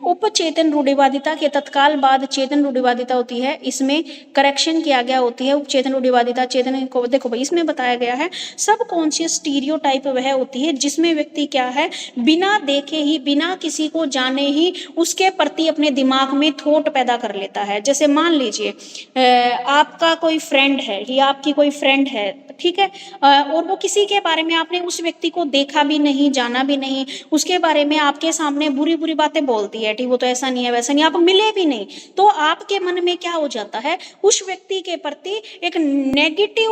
उपचेतन रूढ़िवादिता के तत्काल बाद चेतन रूढ़िवादिता होती है, इसमें करेक्शन किया गया होती है। उपचेतन रूढ़िवादिता चेतन को देखो भाई, इसमें बताया गया है सब कॉन्शियस स्टीरियोटाइप वह होती है जिसमें व्यक्ति क्या है, बिना देखे ही, बिना किसी को जाने ही उसके प्रति अपने दिमाग में थॉट पैदा कर लेता है। जैसे मान लीजिए आपका कोई फ्रेंड है या आपकी कोई फ्रेंड है, ठीक है, और वो किसी के बारे में, आपने उस व्यक्ति को देखा भी नहीं, जाना भी नहीं, उसके बारे में आपके सामने बुरी बुरी बातें बोलती है, ठीक, वो तो ऐसा नहीं है वैसा नहीं, आप मिले भी नहीं, तो आपके मन में क्या हो जाता है, उस व्यक्ति के प्रति एक नेगेटिव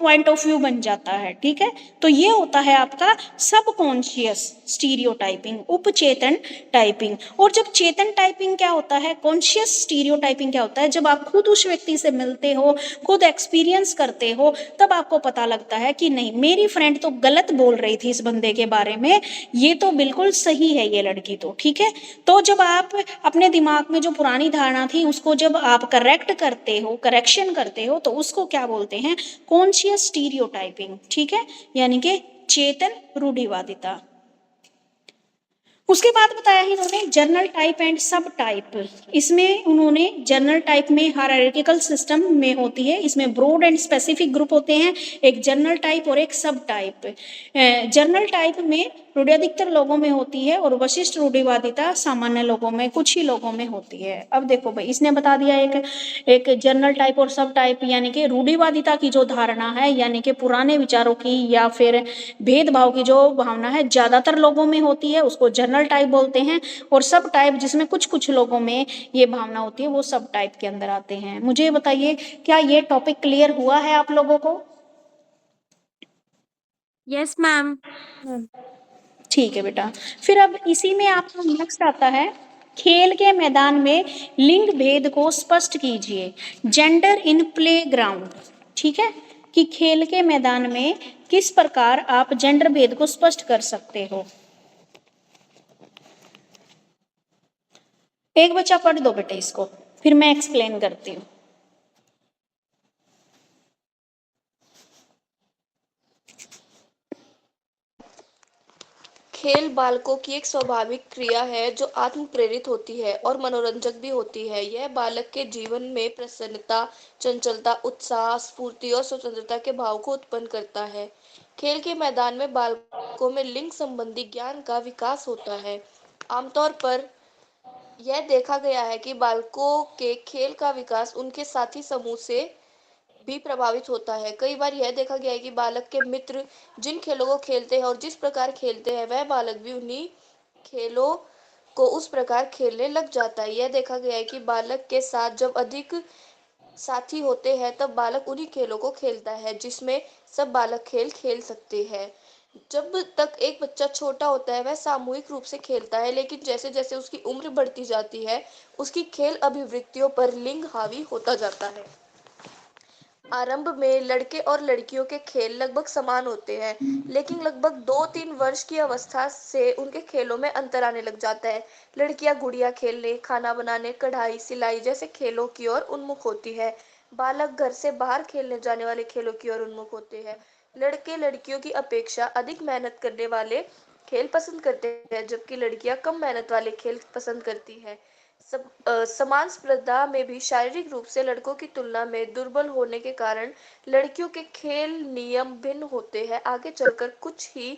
पॉइंट ऑफ व्यू बन जाता है। ठीक है, तो ये होता है आपका सबकॉन्शियस स्टीरियोटाइपिंग, उपचेतन टाइपिंग। और जब चेतन टाइपिंग क्या होता है, कॉन्शियस स्टीरियोटाइपिंग क्या होता है, जब आप खुद उस व्यक्ति से मिलते हो, खुद एक्सपीरियंस करते हो, तब आपको पता लगता है कि नहीं, मेरी फ्रेंड तो गलत बोल रही थी इस बंदे के बारे में, ये तो बिल्कुल सही है ये लड़की तो। ठीक है, तो जब आप अपने दिमाग में जो पुरानी धारणा थी उसको जब आप करेक्ट करते हो, करेक्शन करते हो, तो उसको क्या बोलते हैं, कॉन्शियस स्टीरियोटाइपिंग। ठीक है, यानी कि चेतन रूढ़िवादिता। उसके बाद बताया है इन्होंने journal type and sub type. इसमें उन्होंने जर्नल टाइप में हायरार्किकल सिस्टम में होती है, इसमें ब्रॉड एंड स्पेसिफिक ग्रुप होते हैं, एक जर्नल टाइप और एक सब टाइप। जर्नल टाइप में रूढ़ि अधिकतर लोगों में होती है, और वशिष्ठ रूढ़िवादिता सामान्य लोगों में, कुछ ही लोगों में होती है। अब देखो भाई, इसने बता दिया एक जर्नल टाइप और सब टाइप, यानी कि रूढ़िवादिता की जो धारणा है, यानी कि पुराने विचारों की या फिर भेदभाव की जो भावना है, ज्यादातर लोगों में होती है, उसको जर्नल टाइप बोलते हैं। और सब टाइप जिसमें कुछ कुछ लोगों में ये भावना होती है, वो सब टाइप के अंदर आते हैं। मुझे बताइए, क्या ये टॉपिक क्लियर हुआ है आप लोगों को? Yes ma'am. ठीक है बेटा, फिर अब इसी में आपका नेक्स्ट आता है, खेल के मैदान में लिंग भेद को स्पष्ट कीजिए, जेंडर इन प्लेग्राउंड। ठीक है, कि खेल के मैदान में किस प्रकार आप जेंडर भेद को स्पष्ट कर सकते हो। एक बच्चा पढ़ दो बेटे इसको, फिर मैं एक्सप्लेन करती हूँ। खेल बालकों की एक स्वाभाविक क्रिया है जो आत्म प्रेरित होती है और मनोरंजक भी होती है। यह बालक के जीवन में प्रसन्नता, चंचलता, उत्साह, स्फूर्ति और स्वतंत्रता के भाव को उत्पन्न करता है। खेल के मैदान में बालकों में लिंग संबंधी ज्ञान का विकास होता है। आमतौर पर यह देखा गया है कि बालकों के खेल का विकास उनके साथी समूह से भी प्रभावित होता है। कई बार यह देखा गया है कि बालक के मित्र जिन खेलों को खेलते हैं और जिस प्रकार खेलते हैं, वह बालक भी उन्हीं खेलों को उस प्रकार खेलने लग जाता है। यह देखा गया है कि बालक के साथ जब अधिक साथी होते हैं, तब बालक उन्हीं खेलों को खेलता है जिसमें सब बालक खेल खेल सकते हैं। जब तक एक बच्चा छोटा होता है, वह सामूहिक रूप से खेलता है, लेकिन जैसे जैसे उसकी उम्र बढ़ती जाती है, उसकी खेल अभिवृत्तियों पर लिंग हावी होता जाता है। आरंभ में लड़के और लड़कियों के खेल लगभग समान होते हैं, लेकिन लगभग 2-3 वर्ष की अवस्था से उनके खेलों में अंतर आने लग जाता है। लड़कियां गुड़िया खेलने, खाना बनाने, कढ़ाई, सिलाई जैसे खेलों की ओर उन्मुख होती है। बालक घर से बाहर खेलने जाने वाले खेलों की ओर उन्मुख होते हैं। लड़के लड़कियों की अपेक्षा अधिक मेहनत करने वाले खेल पसंद करते हैं, जबकि लड़कियां कम मेहनत वाले खेल पसंद करती हैं। समान स्पर्धा में भी शारीरिक रूप से लड़कों की तुलना में दुर्बल होने के कारण लड़कियों के खेल नियम भिन्न होते हैं। आगे चलकर कुछ ही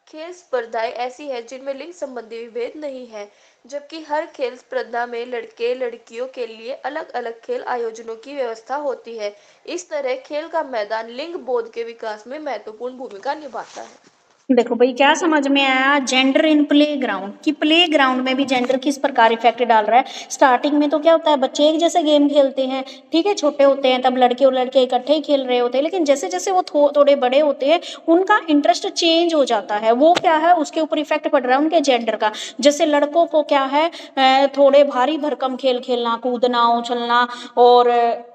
खेल स्पर्धाएं ऐसी हैं जिनमें लिंग संबंधी विभेद नहीं है, जबकि हर खेल स्पर्धा में लड़के लड़कियों के लिए अलग अलग खेल आयोजनों की व्यवस्था होती है। इस तरह खेल का मैदान लिंग बोध के विकास में महत्वपूर्ण भूमिका निभाता है। देखो भाई, क्या समझ में आया जेंडर इन प्ले ग्राउंड, कि प्ले ग्राउंड में भी जेंडर किस प्रकार इफेक्ट डाल रहा है। स्टार्टिंग में तो क्या होता है, बच्चे एक जैसे गेम खेलते हैं, ठीक है, छोटे होते हैं तब लड़के और लड़के इकट्ठे ही खेल रहे होते हैं, लेकिन जैसे जैसे वो थोड़े बड़े होते हैं, उनका इंटरेस्ट चेंज हो जाता है। वो क्या है, उसके ऊपर इफेक्ट पड़ रहा है उनके जेंडर का। जैसे लड़कों को क्या है, थोड़े भारी भरकम खेल खेलना, कूदना उछलना और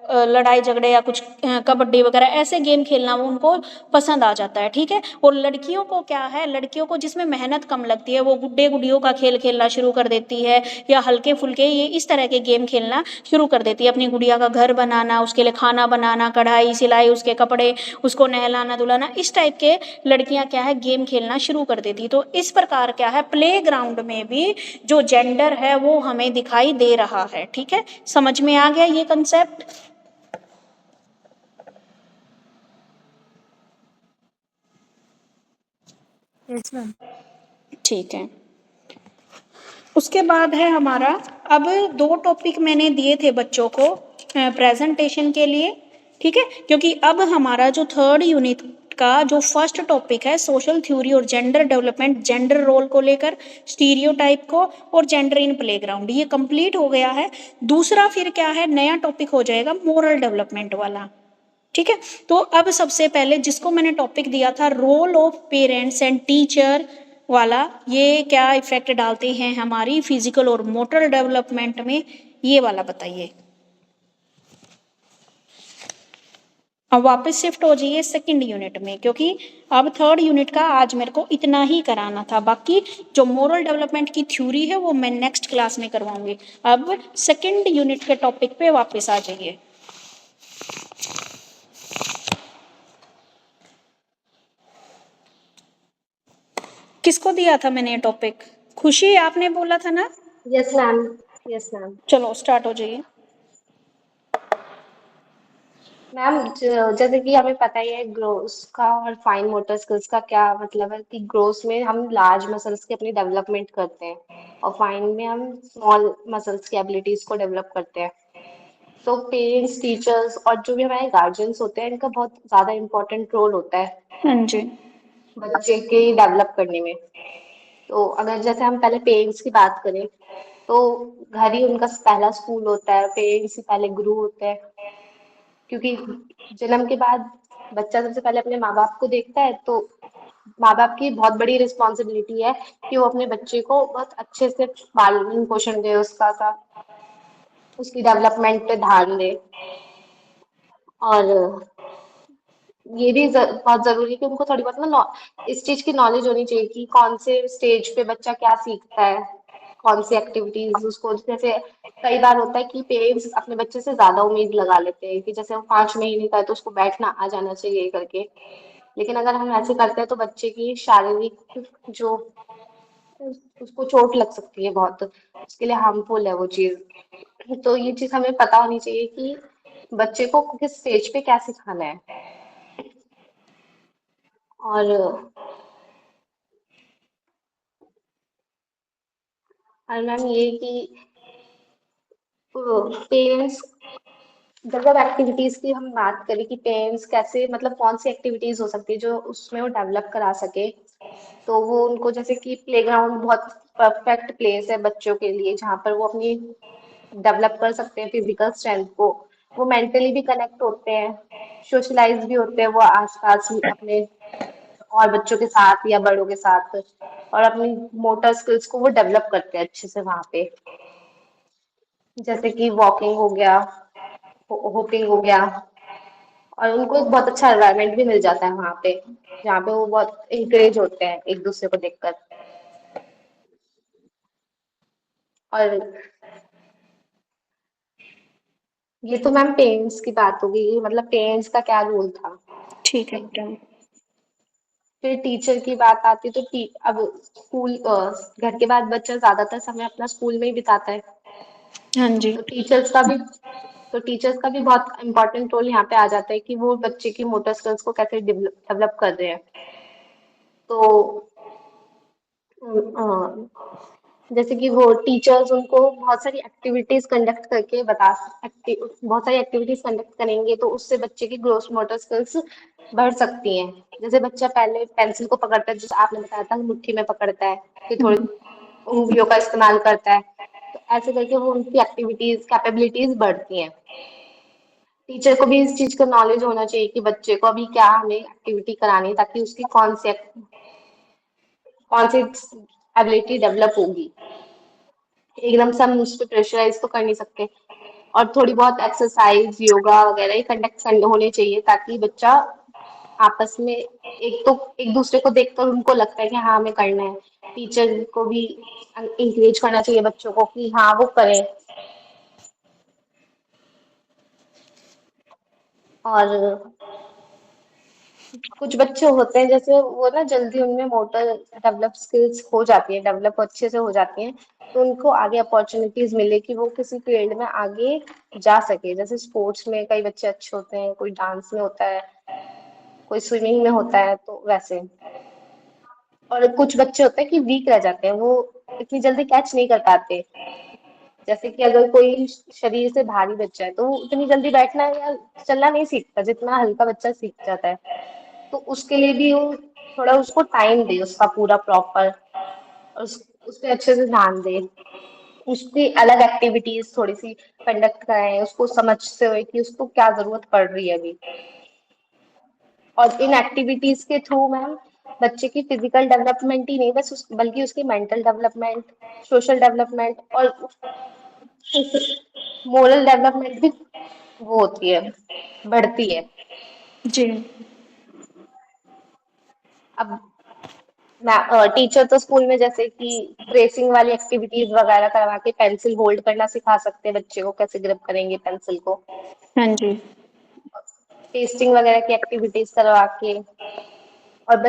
लड़ाई झगड़े या कुछ कबड्डी वगैरह ऐसे गेम खेलना वो उनको पसंद आ जाता है, ठीक है। और लड़कियों को क्या है, लड़कियों को जिसमें मेहनत कम लगती है, वो गुड्डे गुड़ियों का खेल खेलना शुरू कर देती है, या हल्के फुल्के ये इस तरह के गेम खेलना शुरू कर देती है। अपनी गुड़िया का घर बनाना, उसके लिए खाना बनाना, कढ़ाई सिलाई, उसके कपड़े, उसको नहलाना धुलाना, इस टाइप के लड़कियां क्या है गेम खेलना शुरू कर देती। तो इस प्रकार क्या है, प्ले ग्राउंड में भी जो जेंडर है वो हमें दिखाई दे रहा है, ठीक है। समझ में आ गया ये कंसेप्ट? Yes, ma'am. ठीक है। उसके बाद है हमारा, अब 2 टॉपिक मैंने दिए थे बच्चों को प्रेजेंटेशन के लिए, ठीक है, क्योंकि अब हमारा जो 3rd यूनिट का जो फर्स्ट टॉपिक है सोशल थ्योरी और जेंडर डेवलपमेंट, जेंडर रोल को लेकर, स्टीरियोटाइप को और जेंडर इन प्लेग्राउंड, ये कंप्लीट हो गया है। दूसरा फिर क्या है, नया टॉपिक हो जाएगा मोरल डेवलपमेंट वाला, ठीक है। तो अब सबसे पहले जिसको मैंने टॉपिक दिया था role of parents and teacher वाला, ये क्या इफेक्ट डालते हैं हमारी फिजिकल और मोटर डेवलपमेंट में, ये वाला बताइए। अब वापस शिफ्ट हो जाइए 2nd यूनिट में, क्योंकि अब 3rd यूनिट का आज मेरे को इतना ही कराना था, बाकी जो मोरल डेवलपमेंट की थ्योरी है वो मैं नेक्स्ट क्लास में करवाऊंगी। अब 2nd यूनिट के टॉपिक पे वापस आ जाइए। किसको दिया था मैंने ये टॉपिक? खुशी, आपने बोला था ना? Yes, ma'am. Yes, ma'am. चलो स्टार्ट हो जाइए। मैम, जैसे कि हमें पता ही है ग्रोस का और फाइन मोटर स्किल्स का क्या मतलब है कि ग्रोस में हम लार्ज मसल्स की अपनी डेवलपमेंट करते हैं और फाइन में हम स्मॉल मसल्स की एबिलिटीज को डेवलप करते हैं। तो पेरेंट्स, टीचर्स और जो भी हमारे गार्जियंस होते हैं, इनका बहुत ज़्यादा इम्पोर्टेंट रोल होता है हाँ जी। बच्चे के डेवलप करने में। तो अगर जैसे हम पहले पेरेंट्स की बात करें, तो घर ही उनका पहला स्कूल होता है, पेरेंट्स ही पहले गुरु होते हैं, क्योंकि जन्म के बाद बच्चा सबसे पहले अपने माँ बाप को देखता है। तो माँ बाप की बहुत बड़ी रिस्पॉन्सिबिलिटी है कि वो अपने बच्चे को बहुत अच्छे से पालन पोषण दे, उसकी डेवलपमेंट पे ध्यान दे। और ये भी बहुत जरूरी है कि उनको थोड़ी बहुत ना इस चीज की नॉलेज होनी चाहिए कि कौन से स्टेज पे बच्चा क्या सीखता है, कौन सी एक्टिविटीज उसको। जैसे कई बार होता है कि पेरेंट्स अपने बच्चे से ज्यादा उम्मीद लगा लेते हैं कि जैसे वो 5 महीने का है तो उसको बैठना आ जाना चाहिए करके। लेकिन अगर हम ऐसे करते हैं तो बच्चे की शारीरिक जो उसको चोट लग सकती है बहुत, उसके लिए हार्मफुल है वो चीज। तो ये चीज हमें पता होनी चाहिए कि बच्चे को किस स्टेज पे क्या सिखाना है। और मैम ये कि पेरेंट्स जब अब एक्टिविटीज की हम बात करें कि पेरेंट्स कैसे मतलब कौन सी एक्टिविटीज हो सकती है जो उसमें वो डेवलप करा सके, तो वो उनको जैसे कि प्लेग्राउंड बहुत परफेक्ट प्लेस है बच्चों के लिए जहाँ पर वो अपनी डेवलप कर सकते हैं फिजिकल स्ट्रेंथ को। वो मेंटली भी कनेक्ट होते हैं, सोशलाइज भी होते हैं वो आसपास अपने और बच्चों के साथ या बड़ों के साथ, और अपनी मोटर स्किल्स को वो डेवलप करते हैं अच्छे से वहाँ पे, जैसे कि वॉकिंग हो गया, होपिंग हो गया। और उनको एक बहुत अच्छा एनवायरनमेंट भी मिल जाता है वहाँ पे, जहाँ पे वो बहुत इंकरेज होते हैं एक दूसरे को देखकर। और ये तो मैम पेरेंट्स की बात होगी, मतलब पेरेंट्स का क्या रोल था। ठीक है बेटा। फिर टीचर की बात आती है तो अब स्कूल घर के बाद बच्चा ज्यादातर समय अपना स्कूल में ही बिताता है, हाँ जी। तो टीचर्स का भी बहुत इंपॉर्टेंट रोल यहाँ पे आ जाता है कि वो बच्चे की मोटर स्किल्स को कैसे डेवलप कर रहे हैं। तो जैसे कि वो टीचर्स उनको बहुत सारी एक्टिविटीज कंडक्ट करके बहुत सारी एक्टिविटीज कंडक्ट करेंगे तो उससे बच्चे की ग्रोस मोटर स्किल्स बढ़ सकती हैं। जैसे बच्चा पहले पेंसिल को पकड़ता है, जैसे आपने बताया था मुट्ठी में पकड़ता है, फिर थोड़ी उंगलियों का इस्तेमाल करता है, तो ऐसे करके वो उनकी एक्टिविटीज कैपेबिलिटीज बढ़ती हैं। टीचर को भी इस चीज का नॉलेज होना चाहिए कि बच्चे को अभी क्या हमें एक्टिविटी करानी है ताकि उसकी कौन सी एबिलिटी डेवलप होगी। एकदम से हम उस पर प्रेशराइज तो कर नहीं सकते, और थोड़ी बहुत एक्सरसाइज योगा वगैरह ही कंडक्ट होने चाहिए ताकि बच्चा आपस में एक दूसरे को देखकर उनको लगता है कि हाँ हमें करना है। टीचर को भी इंकरेज करना चाहिए बच्चों को कि हाँ वो करें। और कुछ बच्चे होते हैं जैसे वो ना जल्दी उनमें मोटर डेवलप स्किल्स हो जाती है, डेवलप अच्छे से हो जाती हैं, तो उनको आगे अपॉर्चुनिटीज मिले कि वो किसी फील्ड में आगे जा सके। जैसे स्पोर्ट्स में कई बच्चे अच्छे होते हैं, कोई डांस में होता है, कोई स्विमिंग में होता है, तो वैसे। और कुछ बच्चे होते हैं कि वीक रह जाते हैं, वो इतनी जल्दी कैच नहीं कर पाते। जैसे कि अगर कोई शरीर से भारी बच्चा है तो वो उतनी जल्दी बैठना या चलना नहीं सीखता जितना हल्का बच्चा सीख जाता है। तो उसके लिए भी वो थोड़ा उसको टाइम दे उसका पूरा प्रॉपर, और उस पे अच्छे से ध्यान दे, उसकी अलग एक्टिविटीज थोड़ी सी कंडक्ट कराएं, उसको समझते हुए कि उसको क्या जरूरत पड़ रही है अभी। और इन एक्टिविटीज के थ्रू मैम बच्चे की फिजिकल डेवलपमेंट ही नहीं बस बल्कि उसकी मेंटल डेवलपमेंट, सोशल डेवलपमेंट और मोरल डेवलपमेंट भी वो होती है, बढ़ती है। जी। अब टीचर तो स्कूल में जैसे कि ट्रेसिंग वाली एक्टिविटीज वगैरह करवा के पेंसिल होल्ड करना सिखा सकते हैं बच्चे को, कैसे ग्रिप करेंगे पेंसिल को, हाँ जी। टेस्टिंग वगैरह की एक्टिविटीज करवा के। और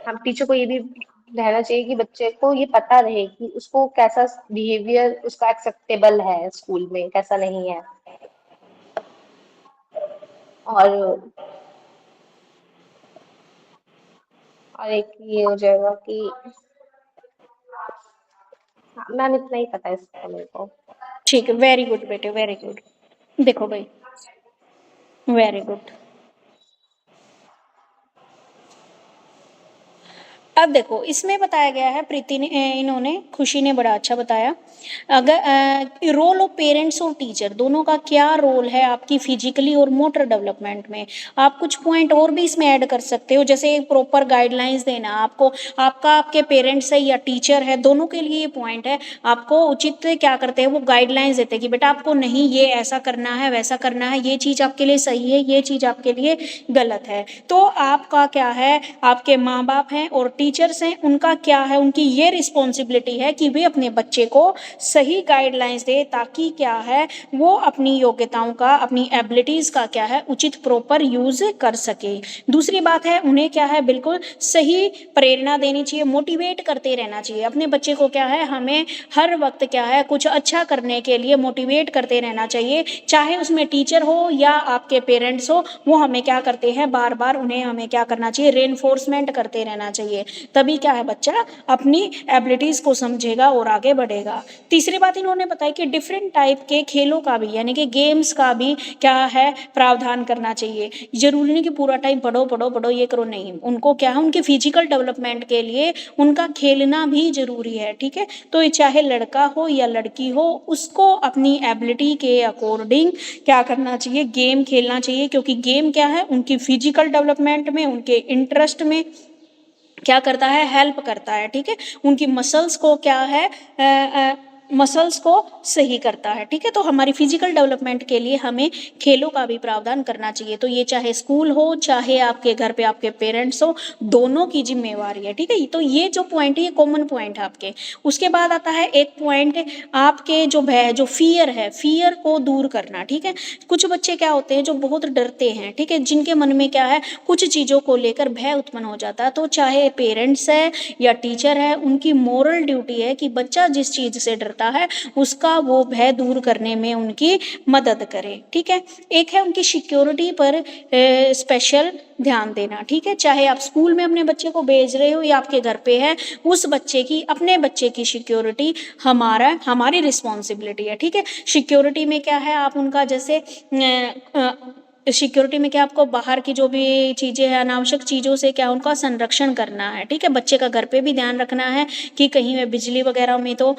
हम टीचर को ये भी रहना चाहिए कि बच्चे को ये पता रहे कि उसको कैसा बिहेवियर उसका एक्सेप्टेबल है स्कूल में, कैसा नहीं है। और एक ये हो जाएगा कि हाँ, मैम इतना ही पता है इसका मेरे को। ठीक है, वेरी गुड बेटे, वेरी गुड। देखो भाई, वेरी गुड। अब देखो इसमें बताया गया है, प्रीति ने इन्होंने खुशी ने बड़ा अच्छा बताया। अगर रोल ऑफ पेरेंट्स और टीचर दोनों का क्या रोल है आपकी फिजिकली और मोटर डेवलपमेंट में, आप कुछ पॉइंट और भी इसमें ऐड कर सकते हो। जैसे एक प्रॉपर गाइडलाइंस देना आपको, आपका आपके पेरेंट्स है या टीचर है, दोनों के लिए ये पॉइंट है। आपको उचित क्या करते हैं वो गाइडलाइंस देते हैं कि बेटा आपको नहीं ये ऐसा करना है, वैसा करना है, ये चीज़ आपके लिए सही है, ये चीज़ आपके लिए गलत है। तो आपका क्या है, आपके माँ बाप हैं और टीचर्स हैं, उनका क्या है, उनकी ये रिस्पॉन्सिबिलिटी है कि वे अपने बच्चे को सही गाइडलाइंस दे ताकि क्या है वो अपनी योग्यताओं का, अपनी एबिलिटीज़ का क्या है उचित प्रॉपर यूज़ कर सके। दूसरी बात है उन्हें क्या है बिल्कुल सही प्रेरणा देनी चाहिए, मोटिवेट करते रहना चाहिए अपने बच्चे को। क्या है हमें हर वक्त क्या है कुछ अच्छा करने के लिए मोटिवेट करते रहना चाहिए, चाहे उसमें टीचर हो या आपके पेरेंट्स हो, वो हमें क्या करते हैं बार बार उन्हें हमें क्या करना चाहिए रेनफोर्समेंट करते रहना चाहिए। तभी क्या है, बच्चा अपनी एबिलिटीज को समझेगा और आगे बढ़ेगा। तीसरी बात इन्होंने बताई कि डिफरेंट टाइप के खेलों का भी यानी कि गेम्स का भी क्या है, प्रावधान करना चाहिए। जरूरी नहीं कि पूरा टाइम पढ़ो पढ़ो पढ़ो ये करो, नहीं, उनको क्या है, उनके फिजिकल डेवलपमेंट के लिए उनका खेलना भी जरूरी है, ठीक है। तो ये चाहे लड़का हो या लड़की हो, उसको अपनी एबिलिटी के अकॉर्डिंग क्या करना चाहिए, गेम खेलना चाहिए, क्योंकि गेम क्या है, उनकी फिजिकल डेवलपमेंट में, उनके इंटरेस्ट में क्या करता है, हेल्प करता है, ठीक है। उनकी मसल्स को क्या है, मसल्स को सही करता है, ठीक है। तो हमारी फिजिकल डेवलपमेंट के लिए हमें खेलों का भी प्रावधान करना चाहिए। तो ये चाहे स्कूल हो, चाहे आपके घर पे आपके पेरेंट्स हो, दोनों की जिम्मेवारी है, ठीक है। तो ये जो पॉइंट है, ये कॉमन पॉइंट है आपके। उसके बाद आता है एक पॉइंट, आपके जो फियर है, फियर को दूर करना, ठीक है। कुछ बच्चे क्या होते हैं जो बहुत डरते हैं, ठीक है, जिनके मन में क्या है, कुछ चीज़ों को लेकर भय उत्पन्न हो जाता है। तो चाहे पेरेंट्स है या टीचर है, उनकी मोरल ड्यूटी है कि बच्चा जिस चीज़ से डरता है उसका वो भय दूर करने में उनकी मदद करे, ठीक है। एक है उनकी सिक्योरिटी पर स्पेशल ध्यान देना, ठीक है। चाहे आप स्कूल में अपने बच्चे को भेज रहे हो या आपके घर पे है, उस बच्चे की, अपने बच्चे की सिक्योरिटी हमारी रिस्पॉन्सिबिलिटी है, ठीक है। सिक्योरिटी में क्या है, आप उनका जैसे सिक्योरिटी में क्या, आपको बाहर की जो भी चीज़ें हैं, अनावश्यक चीज़ों से क्या, उनका संरक्षण करना है, ठीक है। बच्चे का घर पे भी ध्यान रखना है कि कहीं में बिजली वगैरह में तो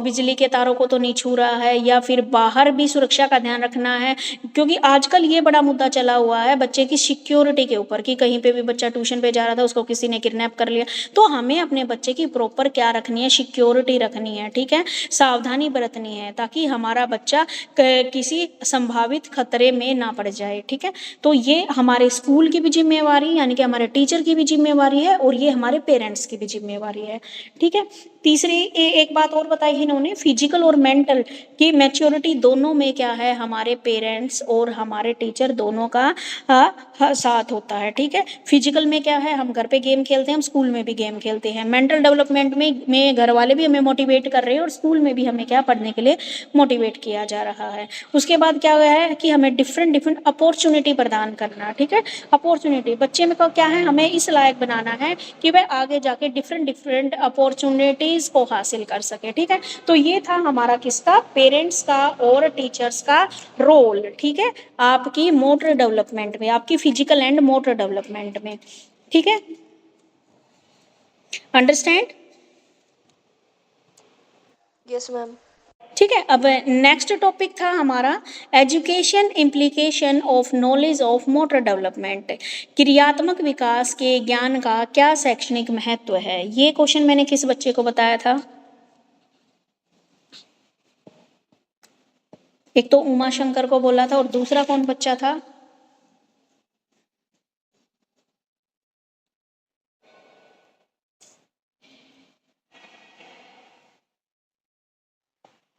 बिजली के तारों को तो नहीं छू रहा है, या फिर बाहर भी सुरक्षा का ध्यान रखना है, क्योंकि आजकल ये बड़ा मुद्दा चला हुआ है बच्चे की सिक्योरिटी के ऊपर कि कहीं पे भी बच्चा ट्यूशन पे जा रहा था, उसको किसी ने किडनैप कर लिया। तो हमें अपने बच्चे की प्रॉपर क्या रखनी है, सिक्योरिटी रखनी है, ठीक है, सावधानी बरतनी है, ताकि हमारा बच्चा किसी संभावित खतरे में ना पड़ जाए, ठीक है। तो ये हमारे स्कूल की भी जिम्मेवारी, यानी कि हमारे टीचर की भी जिम्मेवारी है, और ये हमारे पेरेंट्स की भी जिम्मेवारी है, ठीक है। तीसरी एक बात और बताई इन्होंने, फिजिकल और मेंटल की मैच्योरिटी दोनों में क्या है, हमारे पेरेंट्स और हमारे टीचर दोनों का साथ होता है, ठीक है। फिजिकल में क्या है, हम घर पे गेम खेलते हैं, हम स्कूल में भी गेम खेलते हैं। मेंटल डेवलपमेंट में घर वाले भी हमें मोटिवेट कर रहे हैं, और स्कूल में भी हमें क्या, पढ़ने के लिए मोटिवेट किया जा रहा है। उसके बाद क्या हुआ है कि हमें डिफरेंट डिफरेंट अपॉर्चुनिटी प्रदान करना, ठीक है। अपॉर्चुनिटी बच्चे में को क्या है, हमें इस लायक बनाना है कि वह आगे जाके डिफरेंट डिफरेंट अपॉर्चुनिटीज को हासिल कर सके, ठीक है। तो ये था हमारा किसका, पेरेंट्स का और टीचर्स का रोल, ठीक है, आपकी मोटर डेवलपमेंट में, आपकी फिजिकल एंड मोटर डेवलपमेंट में, ठीक है। अंडरस्टैंड? Yes ma'am. ठीक है। अब नेक्स्ट टॉपिक था हमारा education implication of knowledge of motor development, क्रियात्मक विकास के ज्ञान का क्या शैक्षणिक महत्व है। ये क्वेश्चन मैंने किस बच्चे को बताया था? एक तो उमा शंकर को बोला था, और दूसरा कौन बच्चा था?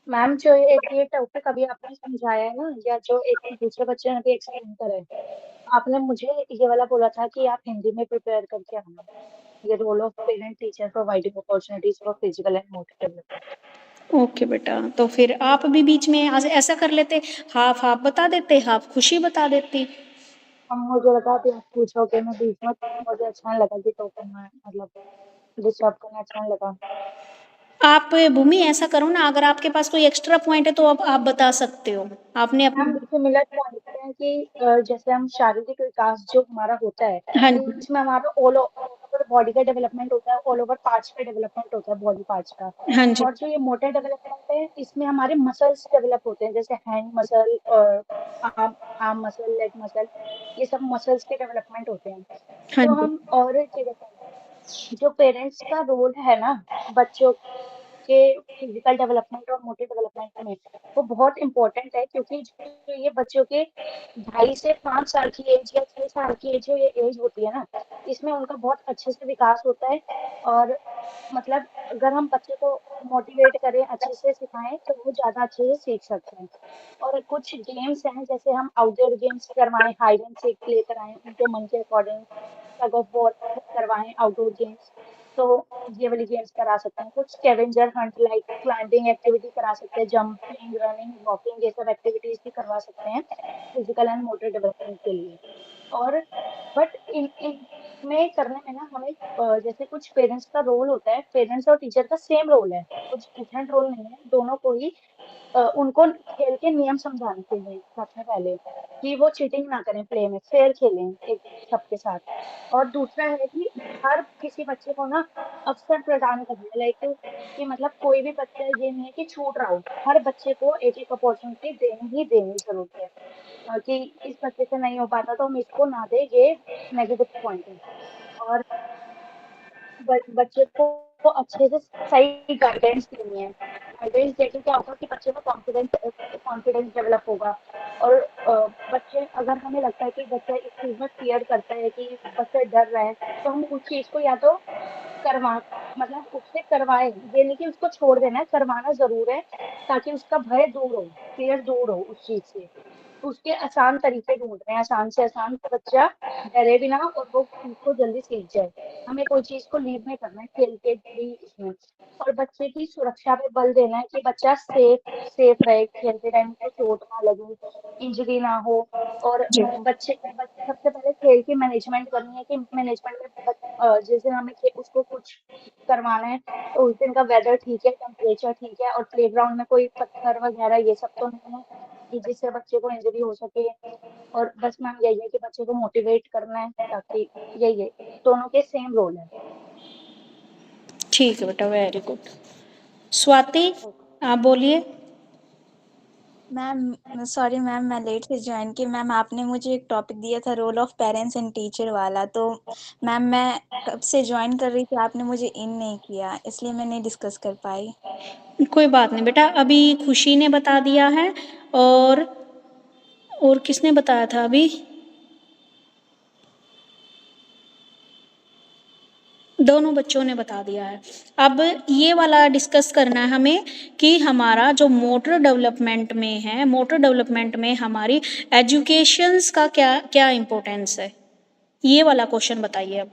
मैम जो एक ये टॉपिक अभी आपने समझाया है ना, या जो एक दूसरे बच्चे ने भी एक्सप्लेन करा है, आपने मुझे ये वाला बोला था कि आप हिंदी में प्रिपेयर करके आना, ये role of parent teacher providing opportunities for physical and motor development. Okay बेटा, तो फिर आप भी बीच में ऐसा कर लेते, हाफ हाफ बता देते, हाफ खुशी बता देती। अब मुझे लगा कि आप पूछोगे, मैं बीच में, मुझे अच्छा नहीं लगा कि टॉपिक में मतलब डिस्टर्ब करना अच्छा नहीं लगा। आप भूमि ऐसा करो ना, अगर आपके पास कोई एक्स्ट्रा पॉइंट है तो अब आप बता सकते हो, आपने मैम अपनी। देखिए, मिलर पॉइंट है कि जैसे हम शारीरिक विकास जो हमारा होता है, हाँ जी, इसमें हमारा ऑल ओवर बॉडी का डेवलपमेंट होता है, ऑल ओवर पार्ट्स का डेवलपमेंट होता है, बॉडी पार्ट्स का। हाँ जी, और जो ये मोटर डेवलपमेंट है, इसमें हमारे मसल्स डेवलप होते हैं, जैसे हैंड मसल और arm arm muscle, leg muscle, ये सब मसल्स के डेवलपमेंट होते हैं। हाँ तो जी, हम और क्या कहते हैं, जो पेरेंट्स का रोल है ना बच्चों के फिजिकल डेवलपमेंट और मोटर डेवलपमेंट में, वो बहुत इंपॉर्टेंट है, क्योंकि जो ये बच्चों के 2.5 से 5 साल की एज या 6 साल की एज, जो ये एज होती है ना, इसमें उनका बहुत अच्छे से विकास होता है। और मतलब अगर हम बच्चे को मोटिवेट करें, अच्छे से सिखाएं, तो वो ज्यादा अच्छे से सीख सकते हैं। और कुछ गेम्स हैं, जैसे हम आउटडोर गेम्स करवाएं, हाइड एंड सीक प्ले कराएं उनके मन के अकॉर्डिंग, टग ऑफ वॉर करवाएं आउटडोर गेम्स, तो ये वाली गेम्स करा सकते हैं। कुछ scavenger Hunt like climbing activity करा सकते हैं, जंपिंग, रनिंग, वॉकिंग, ये सब एक्टिविटीज भी करवा सकते हैं फिजिकल एंड मोटर डेवलपमेंट के लिए। और बट इन इन में करने में ना हमें जैसे कुछ पेरेंट्स का रोल होता है, पेरेंट्स और टीचर का सेम रोल है, कुछ डिफरेंट रोल नहीं है, दोनों को ही उनको खेल के नियम समझाने चाहिए सबसे पहले, कि वो चीटिंग ना करें, प्ले में फेयर खेलें एक सबके साथ। और दूसरा है कि हर किसी बच्चे को ना अवसर प्रदान करना है, लाइक कि मतलब कोई भी बच्चा ये नहीं है कि छूट रहा हो, हर बच्चे को एक एक अपॉर्चुनिटी देनी ही देनी जरूरत है। कि इस बच्चे से नहीं हो पाता तो हम इसको ना दे, ये नेगेटिव पॉइंट है। और बच्चे को अच्छे से सही गाइडेंस देनी है। गाइडेंस देके क्या होगा कि बच्चे में कॉन्फिडेंस डेवलप होगा। और बच्चे, अगर हमें लगता है कि बच्चा इस चीज में फियर करता है, कि बच्चा डर रहा है, तो हम उस चीज को या तो करवा मतलब उससे करवाएं, ये नहीं कि उसको छोड़ देना है, करवाना जरूर है, ताकि उसका भय दूर हो, फियर दूर हो उस चीज से। उसके आसान तरीके ढूंढ रहे हैं, आसान से आसान, तो बच्चा डरे भी ना और वो चीज को जल्दी सीख जाए। हमें कोई चीज को लीव नहीं करना है, खेल के भी इसमें। और बच्चे की सुरक्षा पे बल देना है कि बच्चा सेफ रहे, खेलते टाइम को चोट ना लगे, इंजरी ना हो। और जी। सबसे पहले खेल की मैनेजमेंट करनी है, कि मैनेजमेंट में जिस दिन हमें उसको कुछ करवाना है, तो उस दिन का वेदर ठीक है, टेम्परेचर ठीक है, और प्लेग्राउंड में कोई पत्थर वगैरह ये सब तो नहीं है कि जिससे बच्चे को इंजरी हो सके। और बस मैम यही है कि बच्चे को मोटिवेट करना है, ताकि यही है, दोनों के सेम रोल है। ठीक है बेटा, वेरी गुड। स्वाति, आप बोलिए। मैम सॉरी मैम, मैं लेट से ज्वाइन की। मैम आपने मुझे एक टॉपिक दिया था role of parents and teacher वाला, तो मैम मैं कब से ज्वाइन कर रही थी, आपने मुझे इन नहीं किया, इसलिए मैं नहीं डिस्कस कर पाई। कोई बात नहीं बेटा, अभी खुशी ने बता दिया है, और किसने बताया था अभी? दोनों बच्चों ने बता दिया है। अब ये वाला डिस्कस करना है हमें कि हमारा जो मोटर डेवलपमेंट में है, मोटर डेवलपमेंट में हमारी एजुकेशंस का क्या क्या इम्पोर्टेंस है, ये वाला क्वेश्चन बताइए अब।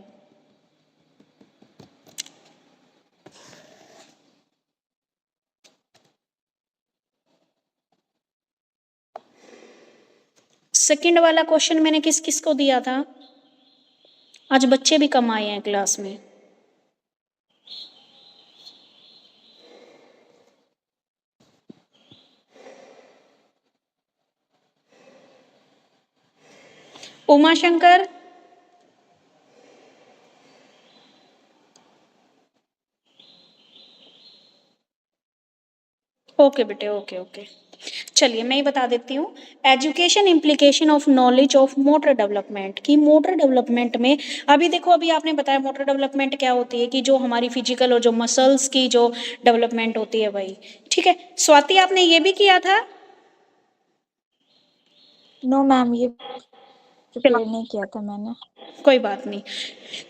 सेकंड वाला क्वेश्चन मैंने किस किस को दिया था? आज बच्चे भी कम आए हैं क्लास में। उमा शंकर, ओके बेटे, ओके ओके। चलिए मैं ही बता देती हूँ। Education implication of knowledge of motor development, की मोटर डेवलपमेंट में अभी देखो, अभी आपने बताया मोटर डेवलपमेंट क्या होती है, कि जो हमारी फिजिकल और जो मसल्स की जो डेवलपमेंट होती है वही। ठीक है स्वाति, आपने ये भी किया था? नो मैम, ये प्रिपेयर नहीं किया था मैंने। कोई बात नहीं।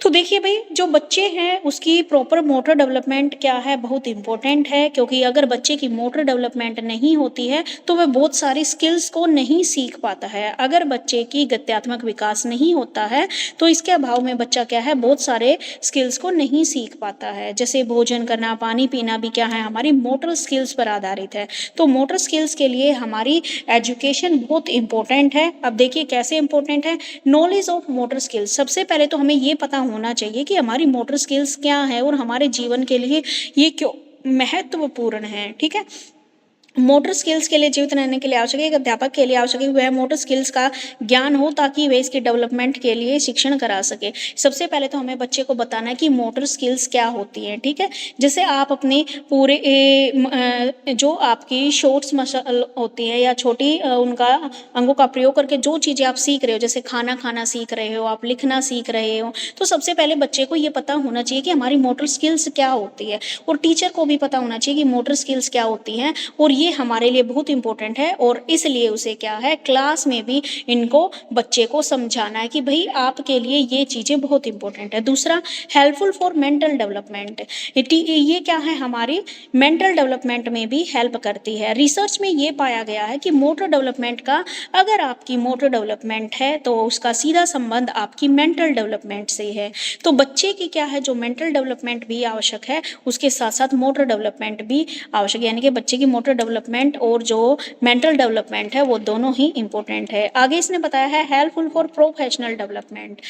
तो देखिए भाई, जो बच्चे हैं उसकी प्रॉपर मोटर डेवलपमेंट क्या है, बहुत इंपॉर्टेंट है, क्योंकि अगर बच्चे की मोटर डेवलपमेंट नहीं होती है तो वह बहुत सारी स्किल्स को नहीं सीख पाता है। अगर बच्चे की गत्यात्मक विकास नहीं होता है तो इसके अभाव में बच्चा क्या है, बहुत सारे स्किल्स को नहीं सीख पाता है। जैसे भोजन करना, पानी पीना भी क्या है, हमारी मोटर स्किल्स पर आधारित है। तो मोटर स्किल्स के लिए हमारी एजुकेशन बहुत इंपॉर्टेंट है। अब देखिए कैसे इंपॉर्टेंट है। नॉलेज ऑफ मोटर स्किल्स, सबसे पहले तो हमें ये पता होना चाहिए कि हमारी मोटर स्किल्स क्या है और हमारे जीवन के लिए ये क्यों महत्वपूर्ण है। ठीक है, मोटर स्किल्स के लिए, जीवित रहने के लिए आवश्यक है, एक अध्यापक के लिए आवश्यक है वह मोटर स्किल्स का ज्ञान हो, ताकि वह इसके डेवलपमेंट के लिए शिक्षण करा सके। सबसे पहले तो हमें बच्चे को बताना है कि मोटर स्किल्स क्या होती है। ठीक है, जैसे आप अपने पूरे जो आपकी शॉर्ट्स मसल होती है या छोटी उनका अंगों का प्रयोग करके जो चीज़ें आप सीख रहे हो, जैसे खाना खाना सीख रहे हो, आप लिखना सीख रहे हो, तो सबसे पहले बच्चे को ये पता होना चाहिए कि हमारी मोटर स्किल्स क्या होती है। और टीचर को भी पता होना चाहिए कि मोटर स्किल्स क्या होती हैं, और ये हमारे लिए बहुत इंपॉर्टेंट है। और इसलिए उसे क्या है, क्लास में भी इनको बच्चे को समझाना है कि भाई आपके लिए ये चीज़ें बहुत इंपॉर्टेंट है। दूसरा, हेल्पफुल फॉर मेंटल डेवलपमेंट, ये क्या है, हमारी मेंटल डेवलपमेंट में भी हेल्प करती है। रिसर्च में ये पाया गया है कि मोटर डेवलपमेंट का, अगर आपकी मोटर डेवलपमेंट है तो उसका सीधा संबंध आपकी मेंटल डेवलपमेंट से है। तो बच्चे की क्या है, जो मेंटल डेवलपमेंट भी आवश्यक है, उसके साथ साथ मोटर डेवलपमेंट भी आवश्यक है। यानी कि बच्चे की मोटर डेवलपमेंट और जो मेंटल डेवलपमेंट है वो दोनों ही इंपॉर्टेंट है। आगे इसने बताया है helpful for professional development.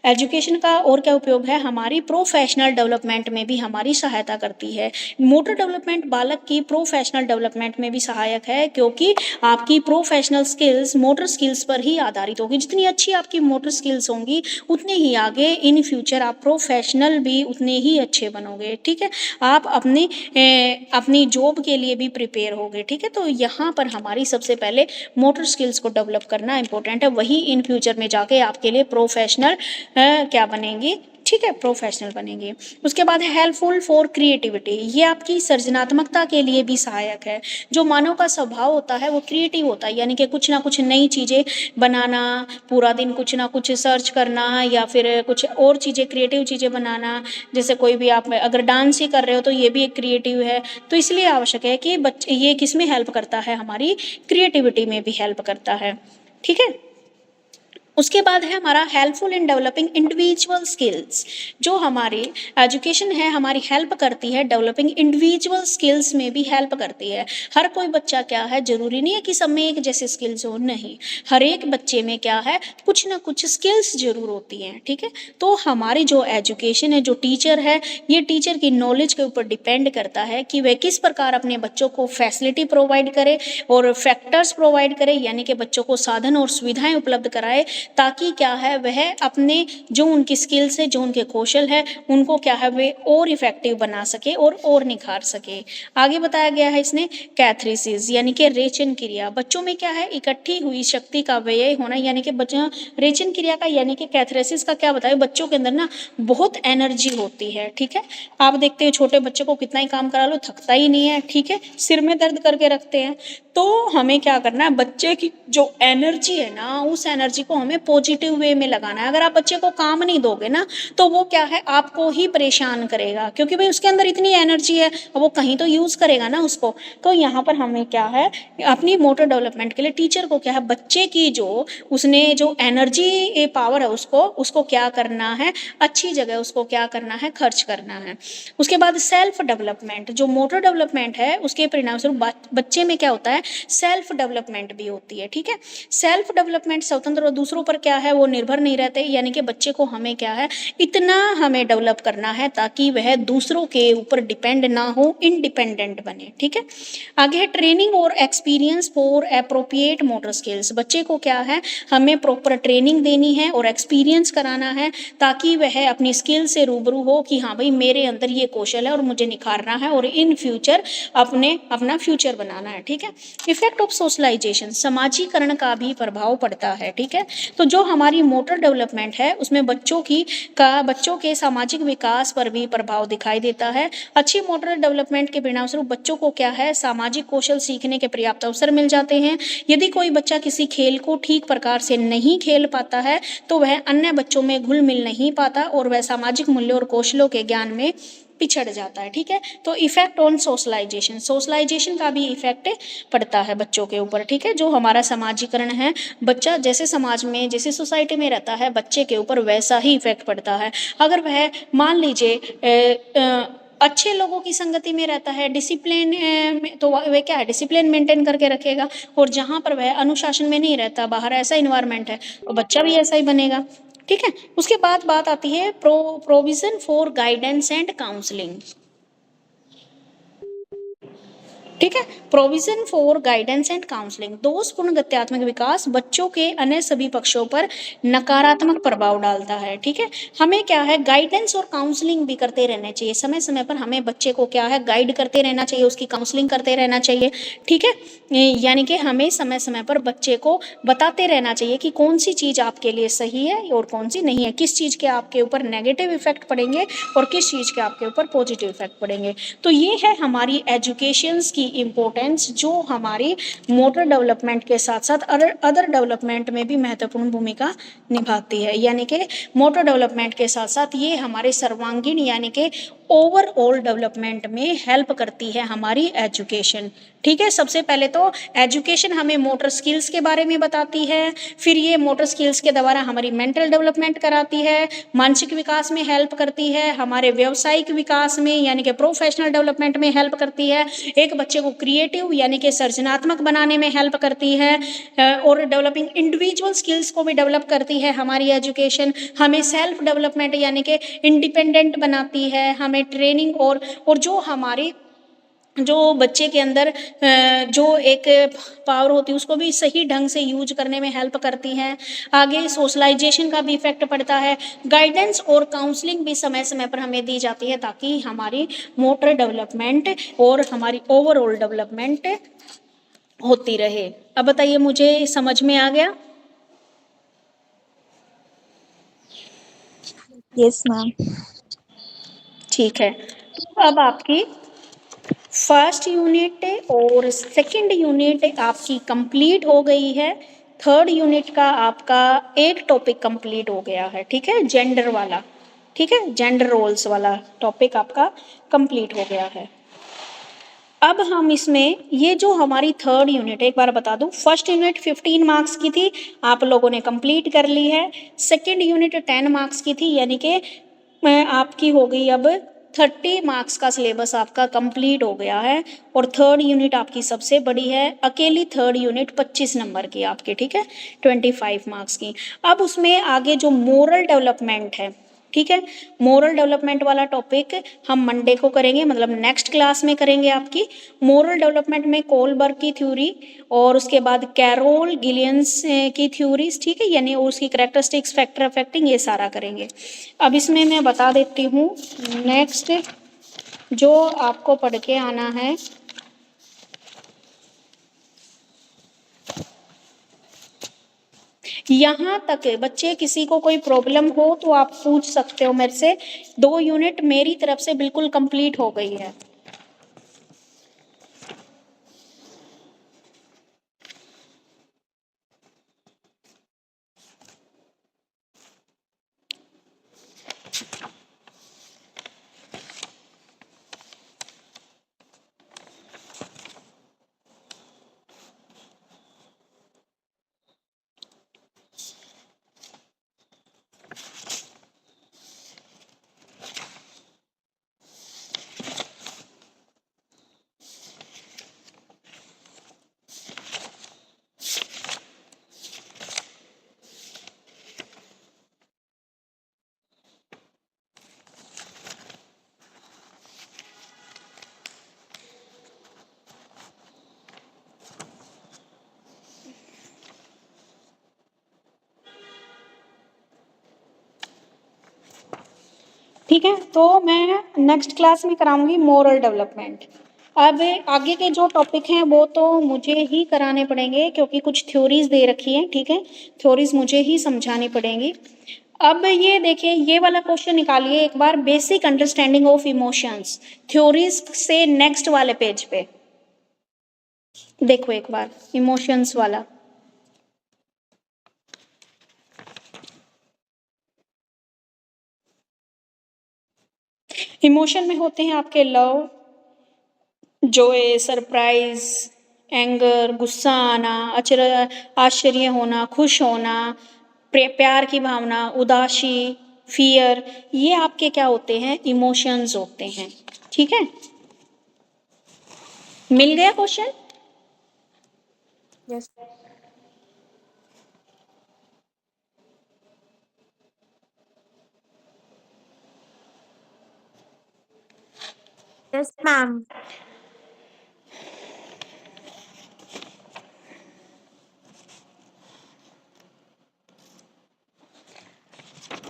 Education का और क्या उपयोग है, हमारी प्रोफेशनल डेवलपमेंट में भी हमारी सहायता करती है। मोटर डेवलपमेंट बालक की प्रोफेशनल डेवलपमेंट में भी सहायक है, क्योंकि आपकी प्रोफेशनल स्किल्स मोटर स्किल्स पर ही आधारित होगी। जितनी अच्छी आपकी मोटर स्किल्स होंगी उतने ही आगे इन फ्यूचर आप प्रोफेशनल भी उतने ही अच्छे बनोगे। ठीक है, आप अपनी जॉब के लिए भी प्रिपेयर होगे। ठीक है, तो यहाँ पर हमारी सबसे पहले मोटर स्किल्स को डेवलप करना इंपॉर्टेंट है, वही इन फ्यूचर में जाके आपके लिए प्रोफेशनल क्या बनेंगी, ठीक है, प्रोफेशनल बनेंगे। उसके बाद है हेल्पफुल फॉर क्रिएटिविटी, ये आपकी सृजनात्मकता के लिए भी सहायक है। जो मानव का स्वभाव होता है वो क्रिएटिव होता है, यानी कि कुछ ना कुछ नई चीज़ें बनाना, पूरा दिन कुछ ना कुछ सर्च करना या फिर कुछ और चीज़ें क्रिएटिव चीज़ें बनाना। जैसे कोई भी आप अगर डांस ही कर रहे हो तो ये भी एक क्रिएटिव है। तो इसलिए आवश्यक है कि बच्चे ये किस में हेल्प करता है, हमारी क्रिएटिविटी में भी हेल्प करता है। ठीक है, उसके बाद है हमारा helpful in developing individual skills. जो हमारी एजुकेशन है हमारी हेल्प करती है डेवलपिंग इंडिविजुअल स्किल्स में भी हेल्प करती है। हर कोई बच्चा क्या है, जरूरी नहीं है कि सब में एक जैसे स्किल्स हो, नहीं, हर एक बच्चे में क्या है, कुछ ना कुछ स्किल्स जरूर होती हैं। ठीक है, तो हमारी जो एजुकेशन है, जो टीचर है, ये टीचर की नॉलेज के ऊपर डिपेंड करता है कि वह किस प्रकार अपने बच्चों को फैसिलिटी प्रोवाइड करे और फैक्टर्स प्रोवाइड करे, यानी कि बच्चों को साधन और सुविधाएं उपलब्ध कराए, ताकि क्या है वह अपने जो उनकी स्किल्स है, जो उनके कौशल है, उनको क्या है वे और इफेक्टिव बना सके और निखार सके। आगे बताया गया है इसने कैथरेसिस यानी कि रेचन क्रिया। बच्चों में क्या है, इकट्ठी हुई शक्ति का व्यय होना, यानी कि बच्चों रेचन क्रिया का यानी कि कैथरेसिस का क्या बताया, बच्चों के अंदर ना बहुत एनर्जी होती है। ठीक है, आप देखते हो छोटे बच्चे को कितना ही काम करा लो थकता ही नहीं है। ठीक है, सिर में दर्द करके रखते हैं। तो हमें क्या करना है, बच्चे की जो एनर्जी है ना, उस एनर्जी को हमें पॉजिटिव वे में लगाना है। अगर आप बच्चे को काम नहीं दोगे ना तो वो क्या है, आपको ही परेशान करेगा, क्योंकि भाई उसके अंदर इतनी एनर्जी है, अब वो कहीं तो यूज करेगा ना उसको। तो यहाँ पर हमें क्या है, अपनी मोटर डेवलपमेंट के लिए टीचर को क्या है, बच्चे की जो उसने जो एनर्जी पावर है उसको क्या करना है, अच्छी जगह उसको क्या करना है, खर्च करना है। उसके बाद सेल्फ डेवलपमेंट, जो मोटर डेवलपमेंट है उसके परिणाम स्वरूप बच्चे में क्या होता है, सेल्फ डेवलपमेंट भी होती है। ठीक है, सेल्फ डेवलपमेंट स्वतंत्र और दूसरों पर क्या है वो निर्भर नहीं रहते, यानी कि बच्चे को हमें क्या है, इतना हमें डेवलप करना है ताकि वह दूसरों के ऊपर डिपेंड ना हो, इंडिपेंडेंट बने। ठीक है, आगे है ट्रेनिंग और experience for appropriate motor skills. बच्चे को क्या है, हमें प्रॉपर ट्रेनिंग देनी है और एक्सपीरियंस कराना है ताकि वह अपनी स्किल से रूबरू हो कि हाँ भाई मेरे अंदर ये कौशल है और मुझे निखारना है और इन फ्यूचर अपना फ्यूचर बनाना है। ठीक है, इफेक्ट ऑफ सोशलाइजेशन, समाजीकरण का भी प्रभाव पड़ता है। ठीक है, तो जो हमारी मोटर डेवलपमेंट है उसमें बच्चों के सामाजिक विकास पर भी प्रभाव दिखाई देता है। अच्छी मोटर डेवलपमेंट के परिणाम स्वरूप बच्चों को क्या है, सामाजिक कौशल सीखने के पर्याप्त अवसर मिल जाते हैं। यदि कोई बच्चा किसी खेल को ठीक प्रकार से नहीं खेल पाता है तो वह अन्य बच्चों में घुल मिल नहीं पाता और वह सामाजिक मूल्यों और कौशलों के ज्ञान में पिछड़ जाता है। ठीक है, तो इफेक्ट ऑन सोशलाइजेशन, सोशलाइजेशन का भी इफेक्ट पड़ता है बच्चों के ऊपर। ठीक है, जो हमारा समाजीकरण है, बच्चा जैसे समाज में जैसे सोसाइटी में रहता है बच्चे के ऊपर वैसा ही इफेक्ट पड़ता है। अगर वह मान लीजिए अच्छे लोगों की संगति में रहता है, डिसिप्लिन में, तो वह क्या है, डिसिप्लिन मेंटेन करके रखेगा, और जहाँ पर वह अनुशासन में नहीं रहता, बाहर ऐसा इन्वायरमेंट है, तो बच्चा भी ऐसा ही बनेगा। ठीक है, उसके बाद बात आती है provision for guidance and counselling. ठीक है, provision for guidance and counselling, दोषपूर्ण गत्यात्मक विकास बच्चों के अन्य सभी पक्षों पर नकारात्मक प्रभाव डालता है। ठीक है, हमें क्या है, गाइडेंस और काउंसलिंग भी करते रहना चाहिए। समय समय पर हमें बच्चे को क्या है, गाइड करते रहना चाहिए, उसकी काउंसलिंग करते रहना चाहिए। ठीक है, यानी कि हमें समय समय पर बच्चे को बताते रहना चाहिए कि कौन सी चीज़ आपके लिए सही है और कौन सी नहीं है, किस चीज़ के आपके ऊपर नेगेटिव इफेक्ट पड़ेंगे और किस चीज़ के आपके ऊपर पॉजिटिव इफेक्ट पड़ेंगे। तो ये है हमारी एजुकेशंस की इम्पोर्टेंस, जो हमारी मोटर डेवलपमेंट के साथ साथ अदर डेवलपमेंट में भी महत्वपूर्ण भूमिका निभाती है। यानी कि मोटर डेवलपमेंट के साथ साथ ये हमारे सर्वांगीण यानी कि ओवरऑल डेवलपमेंट में हेल्प करती है हमारी एजुकेशन। ठीक है, सबसे पहले तो एजुकेशन हमें मोटर स्किल्स के बारे में बताती है, फिर ये मोटर स्किल्स के द्वारा हमारी मेंटल डेवलपमेंट कराती है, मानसिक विकास में हेल्प करती है, हमारे व्यावसायिक विकास में यानी कि प्रोफेशनल डेवलपमेंट में हेल्प करती है, एक बच्चे को क्रिएटिव यानी कि सृजनात्मक बनाने में हेल्प करती है, और डेवलपिंग इंडिविजुअल स्किल्स को भी डेवलप करती है हमारी एजुकेशन। हमें सेल्फ डेवलपमेंट यानी कि इंडिपेंडेंट बनाती है, हमें ट्रेनिंग और जो हमारी जो बच्चे के अंदर जो एक पावर होती है उसको भी सही ढंग से यूज करने में हेल्प करती हैं। आगे सोशलाइजेशन का भी इफेक्ट पड़ता है, गाइडेंस और काउंसलिंग भी समय समय पर हमें दी जाती है ताकि हमारी मोटर डेवलपमेंट और हमारी ओवरऑल डेवलपमेंट होती रहे। अब बताइए, मुझे समझ में आ गया? Yes ma'am. ठीक है, अब आपकी फर्स्ट यूनिट और सेकंड यूनिट आपकी कंप्लीट हो गई है। थर्ड यूनिट का आपका एक टॉपिक कंप्लीट हो गया है। ठीक है, जेंडर वाला। ठीक है, जेंडर रोल्स वाला टॉपिक आपका कंप्लीट हो गया है। अब हम इसमें ये जो हमारी थर्ड यूनिट, एक बार बता दूं, फर्स्ट यूनिट 15 मार्क्स की थी, आप लोगों ने कंप्लीट कर ली है। सेकंड यूनिट 10 मार्क्स की थी, यानी कि आपकी हो गई अब 30 मार्क्स का सिलेबस आपका कंप्लीट हो गया है। और थर्ड यूनिट आपकी सबसे बड़ी है, अकेली थर्ड यूनिट 25 नंबर की आपकी। ठीक है, 25 मार्क्स की। अब उसमें आगे जो मोरल डेवलपमेंट है, ठीक है, मोरल डेवलपमेंट वाला टॉपिक हम मंडे को करेंगे, मतलब नेक्स्ट क्लास में करेंगे आपकी। मोरल डेवलपमेंट में कोलबर्ग की थ्योरी और उसके बाद कैरोल गिलियंस की थ्योरीज, ठीक है, यानी उसकी कैरेक्टरिस्टिक्स, फैक्टर अफेक्टिंग, ये सारा करेंगे। अब इसमें मैं बता देती हूँ नेक्स्ट जो आपको पढ़ के आना है। यहाँ तक बच्चे किसी को कोई प्रॉब्लम हो तो आप पूछ सकते हो मेरे से। 2 यूनिट मेरी तरफ से बिल्कुल कंप्लीट हो गई है। ठीक है, तो मैं नेक्स्ट क्लास में कराऊंगी मोरल डेवलपमेंट। अब आगे के जो टॉपिक हैं वो तो मुझे ही कराने पड़ेंगे क्योंकि कुछ थ्योरीज दे रखी हैं। ठीक है, थ्योरीज मुझे ही समझानी पड़ेंगी। अब ये देखिए, ये वाला क्वेश्चन निकालिए एक बार, basic understanding of emotions, theories से नेक्स्ट वाले पेज पे देखो एक बार, इमोशंस वाला। इमोशन में होते हैं आपके लव, जॉय, सरप्राइज, एंगर, गुस्सा आना, आश्चर्य होना, खुश होना, प्यार की भावना, उदासी, फियर, ये आपके क्या होते हैं? इमोशंस होते हैं। ठीक है, मिल गया क्वेश्चन? Yes yes ma'am.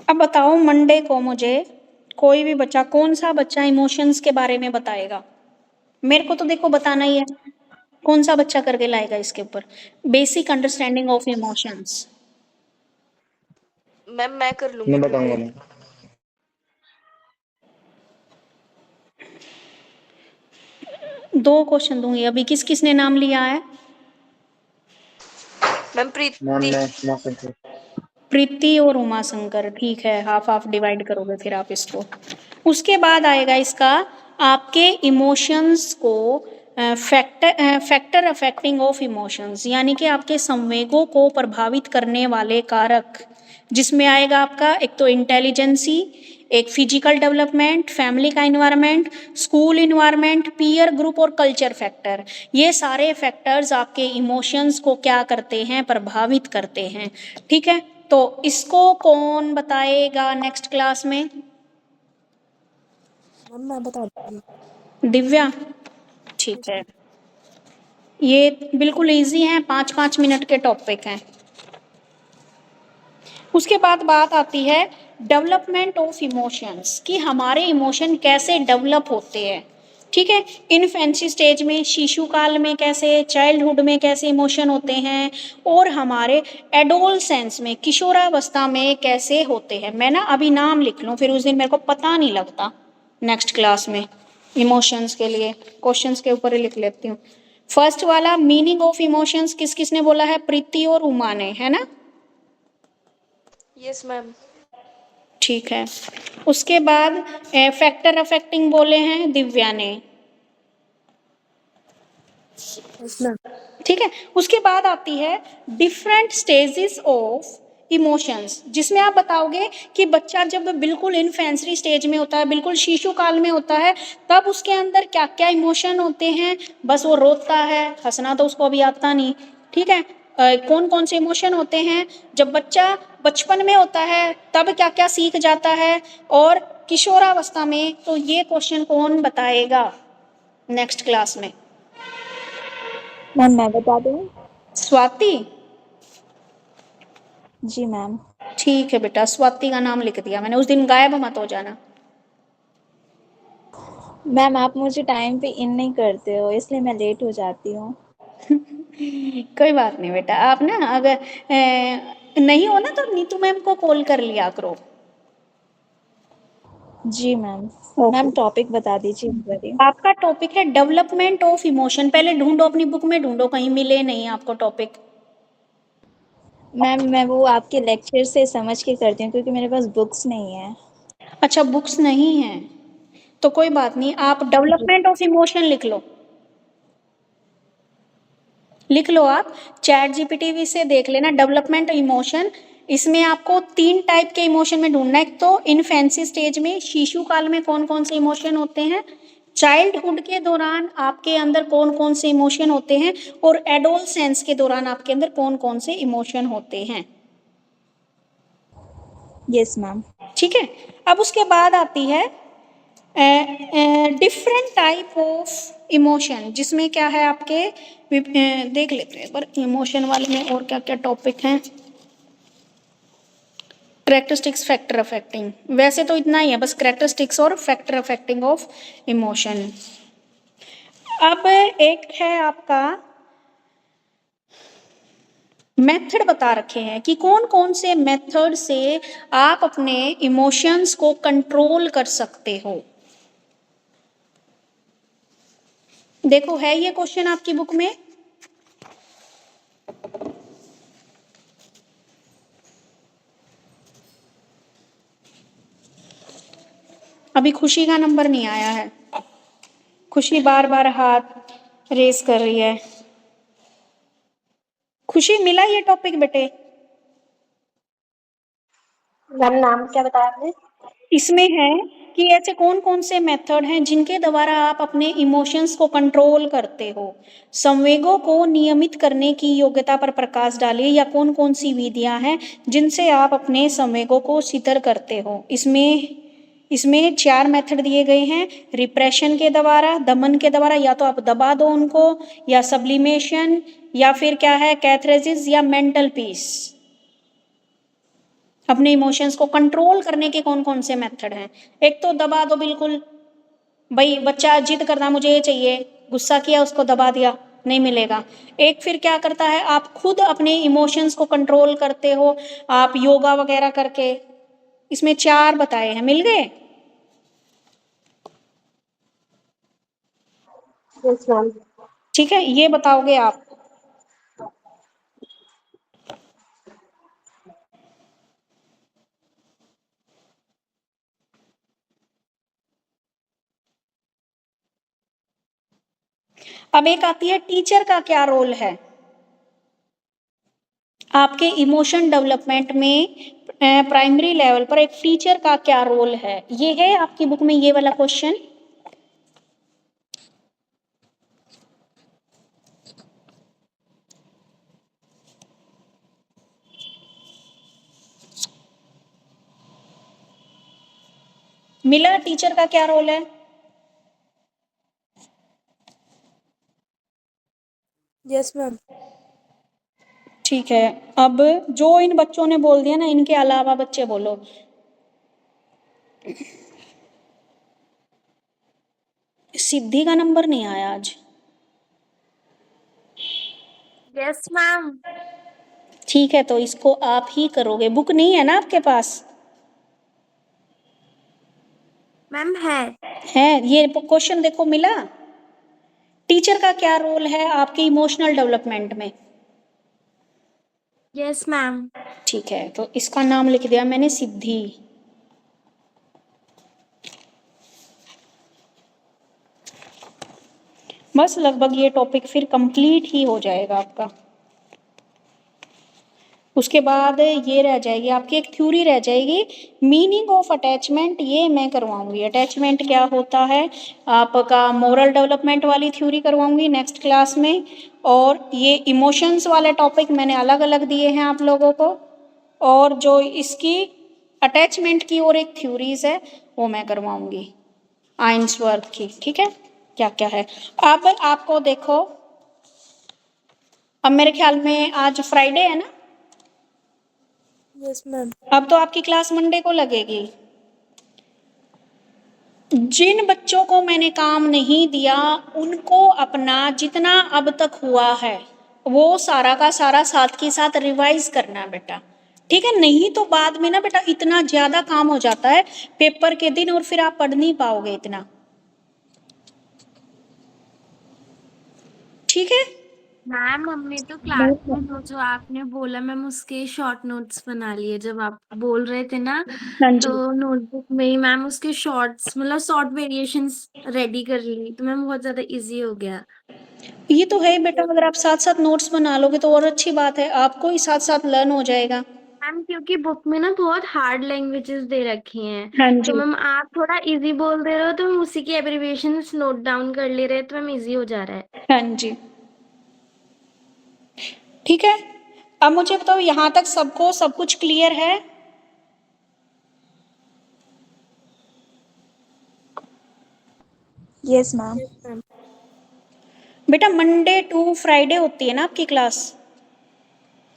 अब बताओ मंडे को मुझे कोई भी बच्चा, कौन सा बच्चा इमोशंस के बारे में बताएगा? मेरे को तो देखो बताना ही है, कौन सा बच्चा करके लाएगा इसके ऊपर basic understanding of emotions? Ma'am मैं कर लूंगी मैं प्रीति। बताऊंगा मैं। 2 क्वेश्चन दूंगी अभी। किस किस ने नाम लिया है? मैम मैम प्रीति। मैं प्रीति और उमा शंकर। ठीक है, हाफ हाफ डिवाइड करोगे फिर आप इसको। उसके बाद आएगा इसका आपके इमोशंस को फैक्टर अफेक्टिंग ऑफ इमोशंस, यानी कि आपके संवेगों को प्रभावित करने वाले कारक, जिसमें आएगा आपका एक तो इंटेलिजेंसी, एक फिजिकल डेवलपमेंट, फैमिली का environment, school environment, peer group और कल्चर फैक्टर। ये सारे फैक्टर्स आपके इमोशंस को क्या करते हैं, प्रभावित करते हैं। ठीक है, तो इसको कौन बताएगा नेक्स्ट क्लास में? मैम मैं बता दूंगी। दिव्या, ठीक है। ये बिल्कुल इजी हैं, 5-5 मिनट के टॉपिक हैं। उसके बाद बात आती है डेवलपमेंट ऑफ इमोशंस, कि हमारे इमोशन कैसे डेवलप होते हैं। ठीक है, इन्फेंसी स्टेज में, शिशु काल में कैसे, चाइल्डहुड में कैसे इमोशन होते हैं, और हमारे एडोलसेंस में, किशोरावस्था में कैसे होते हैं। मैं ना अभी नाम लिख लूँ, फिर उस दिन मेरे को पता नहीं लगता। नेक्स्ट क्लास में इमोशंस के लिए क्वेश्चंस के ऊपर ही लिख लेती हूँ। फर्स्ट वाला मीनिंग ऑफ इमोशंस किस किसने बोला है? प्रीति और उमा ने, है ना? Yes ma'am. ठीक है। उसके बाद फैक्टर अफेक्टिंग बोले हैं दिव्या ने। Yes ma'am. ठीक है, उसके बाद आती है डिफरेंट स्टेजेस ऑफ इमोशंस, जिसमें आप बताओगे कि बच्चा जब बिल्कुल इन्फेंसरी स्टेज में होता है, बिल्कुल शिशु काल में होता है, तब उसके अंदर क्या क्या इमोशन होते हैं। बस वो रोता है, हंसना तो उसको अभी आता नहीं। ठीक है, कौन कौन से इमोशन होते हैं जब बच्चा बचपन में होता है, तब क्या क्या सीख जाता है, और किशोरावस्था में। तो ये क्वेश्चन कौन बताएगा नेक्स्ट क्लास में? मैम मैं बता दूँ? स्वाति। जी मैम। ठीक है बेटा, स्वाति का नाम लिख दिया मैंने। उस दिन गायब मत हो जाना। मैम आप मुझे टाइम पे इन नहीं करते हो, इसलिए मैं लेट हो जाती हूँ। कोई बात नहीं बेटा, आप ना अगर नहीं हो ना तो नीतू मैम को कॉल कर लिया करो। जी मैम। ओके। मैम टॉपिक बता दीजिए एक बारी। आपका टॉपिक है डेवलपमेंट ऑफ इमोशन। पहले ढूंढो, अपनी बुक में ढूंढो, कहीं मिले नहीं आपको टॉपिक। मैम मैं वो आपके लेक्चर से समझ के करती हूँ, क्योंकि मेरे पास बुक्स नहीं है। अच्छा, बुक्स नहीं है तो कोई बात नहीं, आप डेवलपमेंट ऑफ इमोशन लिख लो। लिख लो आप, चैट जीपीटी से देख लेना डेवलपमेंट इमोशन। इसमें आपको 3 टाइप के इमोशन में ढूंढना है। एक तो इन्फेंसी स्टेज में, शिशु काल में कौन कौन से इमोशन होते हैं, चाइल्डहुड के दौरान आपके अंदर कौन कौन से इमोशन होते हैं, और एडोलसेंस के दौरान आपके अंदर कौन कौन से इमोशन होते हैं। Yes ma'am. ठीक है, अब उसके बाद आती है डिफरेंट टाइप ऑफ इमोशन, जिसमें क्या है आपके देख लेते हैं पर इमोशन वाले में और क्या क्या टॉपिक हैं। करेक्टरिस्टिक्स, फैक्टर अफेक्टिंग, वैसे तो इतना ही है बस, करेक्टरिस्टिक्स और फैक्टर अफेक्टिंग ऑफ इमोशन। अब एक है आपका मेथड बता रखे हैं कि कौन कौन से मेथड से आप अपने इमोशंस को कंट्रोल कर सकते हो। देखो, है ये क्वेश्चन आपकी बुक में? अभी खुशी का नंबर नहीं आया है। खुशी बार बार हाथ रेस कर रही है। खुशी, मिला ये टॉपिक बेटे? मैम नाम क्या बताया आपने? इसमें है कि ऐसे कौन कौन से मेथड हैं जिनके द्वारा आप अपने इमोशंस को कंट्रोल करते हो। संवेगों को नियमित करने की योग्यता पर प्रकाश डालिए, या कौन कौन सी विधियां हैं जिनसे आप अपने संवेगों को शिथिल करते हो। इसमें 4 मेथड दिए गए हैं। रिप्रेशन के द्वारा, दमन के द्वारा, या तो आप दबा दो उनको, या सब्लिमेशन, या फिर क्या है कैथरेसिस, या मेंटल पीस। अपने इमोशंस को कंट्रोल करने के कौन कौन से मेथड हैं? एक तो दबा दो बिल्कुल, भाई बच्चा जिद करता मुझे ये चाहिए, गुस्सा किया उसको दबा दिया, नहीं मिलेगा। एक फिर क्या करता है, आप खुद अपने इमोशंस को कंट्रोल करते हो, आप योगा वगैरह करके। इसमें 4 बताए हैं, मिल गए? Yes ma'am. ठीक है, ये बताओगे आप। अब एक आती है टीचर का क्या रोल है आपके इमोशन डेवलपमेंट में। प्राइमरी लेवल पर एक टीचर का क्या रोल है, ये है आपकी बुक में ये वाला क्वेश्चन। मिला टीचर का क्या रोल है? Yes, ma'am. ठीक है, अब जो इन बच्चों ने बोल दिया ना, इनके अलावा बच्चे बोलो। सिद्धि का नंबर नहीं आया आज। Yes, ma'am. ठीक है, तो इसको आप ही करोगे। बुक नहीं है ना आपके पास? मैम है। ये क्वेश्चन देखो, मिला। टीचर का क्या रोल है आपके इमोशनल डेवलपमेंट में? Yes ma'am. ठीक है, तो इसका नाम लिख दिया मैंने, सिद्धि। बस लगभग ये टॉपिक फिर कंप्लीट ही हो जाएगा आपका। उसके बाद ये रह जाएगी आपकी एक थ्योरी रह जाएगी, मीनिंग ऑफ अटैचमेंट, ये मैं करवाऊंगी। अटैचमेंट क्या होता है आपका, मोरल डेवलपमेंट वाली थ्योरी करवाऊंगी नेक्स्ट क्लास में। और ये इमोशंस वाले टॉपिक मैंने अलग अलग दिए हैं आप लोगों को, और जो इसकी अटैचमेंट की और एक थ्योरीज है वो मैं करवाऊंगी आइंसवर्थ की। ठीक है, क्या क्या है। अब आपको देखो, अब मेरे ख्याल में आज फ्राइडे है ना, यस मैम। अब तो आपकी क्लास मंडे को लगेगी। जिन बच्चों को मैंने काम नहीं दिया उनको अपना जितना अब तक हुआ है वो सारा का सारा साथ के साथ रिवाइज करना है बेटा। ठीक है, नहीं तो बाद में ना बेटा इतना ज्यादा काम हो जाता है पेपर के दिन और फिर आप पढ़ नहीं पाओगे इतना। ठीक है, मैम हमने तो क्लास में जो जो आपने बोला मैम उसके शॉर्ट नोट्स बना लिए जब आप बोल रहे थे ना, हाँ तो जी। नोटबुक में ही मैम उसके शॉर्ट्स मतलब शॉर्ट वेरिएशंस रेडी कर ली, तो मैम बहुत ज्यादा इजी हो गया। ये तो है बेटा, अगर आप साथ साथ नोट्स बना लोगे तो और अच्छी बात है, आपको ही साथ साथ लर्न हो जाएगा। मैम क्योंकि बुक में ना बहुत हार्ड लैंग्वेजेस दे रखी हैं, हाँ तो जी। मैम आप थोड़ा इजी बोल दे रहे हो तो हम उसी की एब्रिविएशंस नोट डाउन कर ले रहे हैं, तो मैम इजी हो जा रहा है। हाँ जी, ठीक है। अब मुझे बताओ यहाँ तक सबको सब कुछ क्लियर है? Yes ma'am. Yes ma'am. बेटा मंडे टू फ्राइडे होती है ना आपकी क्लास,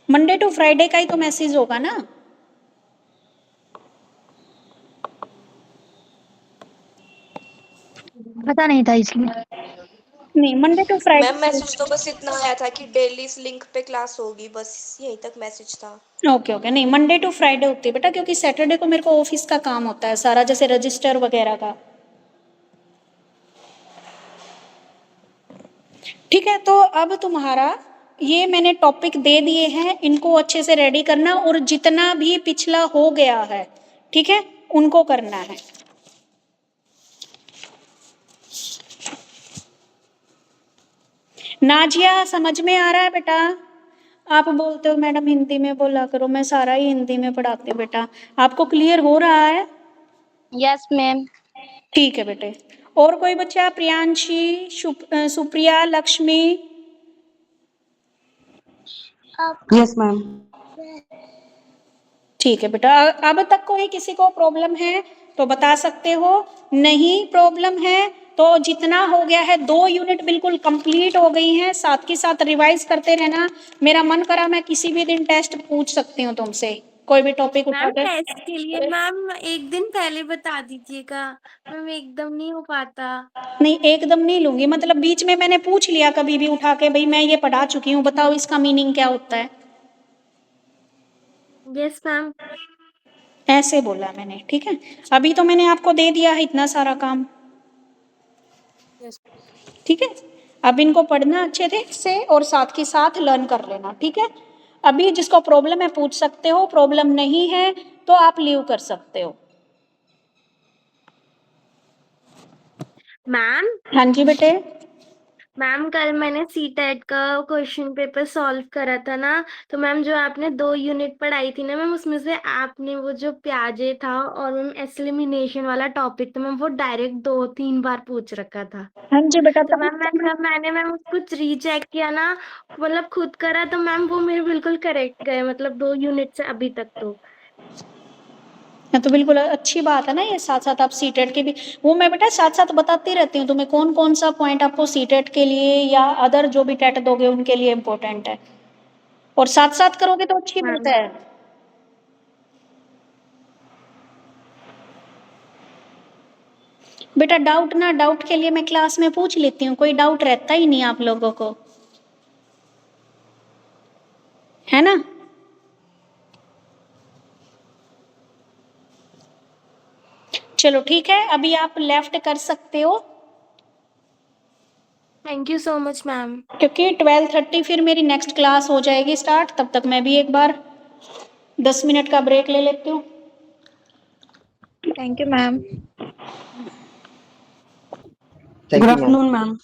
मंडे टू फ्राइडे का ही तो मैसेज होगा ना। पता नहीं था इसलिए। नहीं, Monday to ma'am Friday. Message तो बस इतना आया था कि डेली इस लिंक पे क्लास होगी, बस यहीं तक मैसेज था। ओके ओके, नहीं मंडे टू फ्राइडे होती है बेटा, क्योंकि सैटरडे को मेरे को ऑफिस का काम होता है सारा, जैसे रजिस्टर वगैरह का। ठीक है, तो अब तुम्हारा ये मैंने टॉपिक दे दिए हैं, इनको अच्छे से रेडी करना, और जितना भी पिछला हो गया है ठीक है उनको करना है। नाजिया समझ में आ रहा है बेटा? आप बोलते हो मैडम हिंदी में बोला करो, मैं सारा ही हिंदी में पढ़ाती हूँ बेटा। आपको क्लियर हो रहा है? Yes ma'am. ठीक है बेटे। और कोई बच्चा? प्रियांशी, सुप्रिया, लक्ष्मी? Yes ma'am. ठीक है बेटा, अब तक कोई किसी को प्रॉब्लम है तो बता सकते हो, नहीं प्रॉब्लम है तो जितना हो गया है 2 यूनिट बिल्कुल कंप्लीट हो गई हैं, साथ के साथ रिवाइज करते रहना। मेरा मन करा मैं किसी भी दिन टेस्ट पूछ सकती हूँ तुमसे, कोई भी टॉपिक मैम उठाकर। टेस्ट के लिए मैम एक दिन पहले बता दीजिएगा, मैम एकदम नहीं हो पाता। नहीं एकदम नहीं लूंगी, मतलब बीच में मैंने पूछ लिया कभी भी उठा के, भाई मैं ये पढ़ा चुकी हूँ बताओ इसका मीनिंग क्या होता है, यस मैम। ऐसे बोला मैंने। ठीक है, अभी तो मैंने आपको दे दिया है इतना सारा काम। यस। ठीक है, अब इनको पढ़ना अच्छे से और साथ के साथ लर्न कर लेना। ठीक है, अभी जिसको प्रॉब्लम है पूछ सकते हो, प्रॉब्लम नहीं है तो आप लीव कर सकते हो। मैम हाँ जी बेटे। मैम कल मैंने सीटेट का क्वेश्चन पेपर सॉल्व करा था ना, तो मैम जो आपने 2 यूनिट पढ़ाई थी ना मैम, उसमें से आपने वो जो प्याजे था और मैम एलिमिनेशन वाला टॉपिक था मैम, वो डायरेक्ट 2-3 बार पूछ रखा था। हाँ जी बेटा, तो मैम मैं जब मैंने मैम उसको रीचेक किया ना, मतलब खुद करा, तो मैम वो मेरे बिल्कुल करेक्ट गए, मतलब 2 यूनिट से अभी तक तो। हाँ, तो बिल्कुल अच्छी बात है ना ये। साथ साथ आप सीटेट के भी, वो मैं बेटा साथ साथ बताती रहती हूँ तुम्हें कौन कौन सा पॉइंट आपको सीटेट के लिए या अदर जो भी टेट दोगे उनके लिए इम्पोर्टेंट है, और साथ साथ करोगे तो अच्छी बात मैम है। बेटा डाउट के लिए मैं क्लास में पूछ लेती हूँ, कोई डाउट रहता ही नहीं आप लोगों को, है ना। चलो ठीक है, अभी आप लेफ्ट कर सकते हो, thank you so much ma'am. क्योंकि 12:30 फिर मेरी नेक्स्ट क्लास हो जाएगी स्टार्ट। तब तक मैं भी एक बार 10 मिनट का ब्रेक ले लेती हूँ। Thank you ma'am. Good afternoon, ma'am.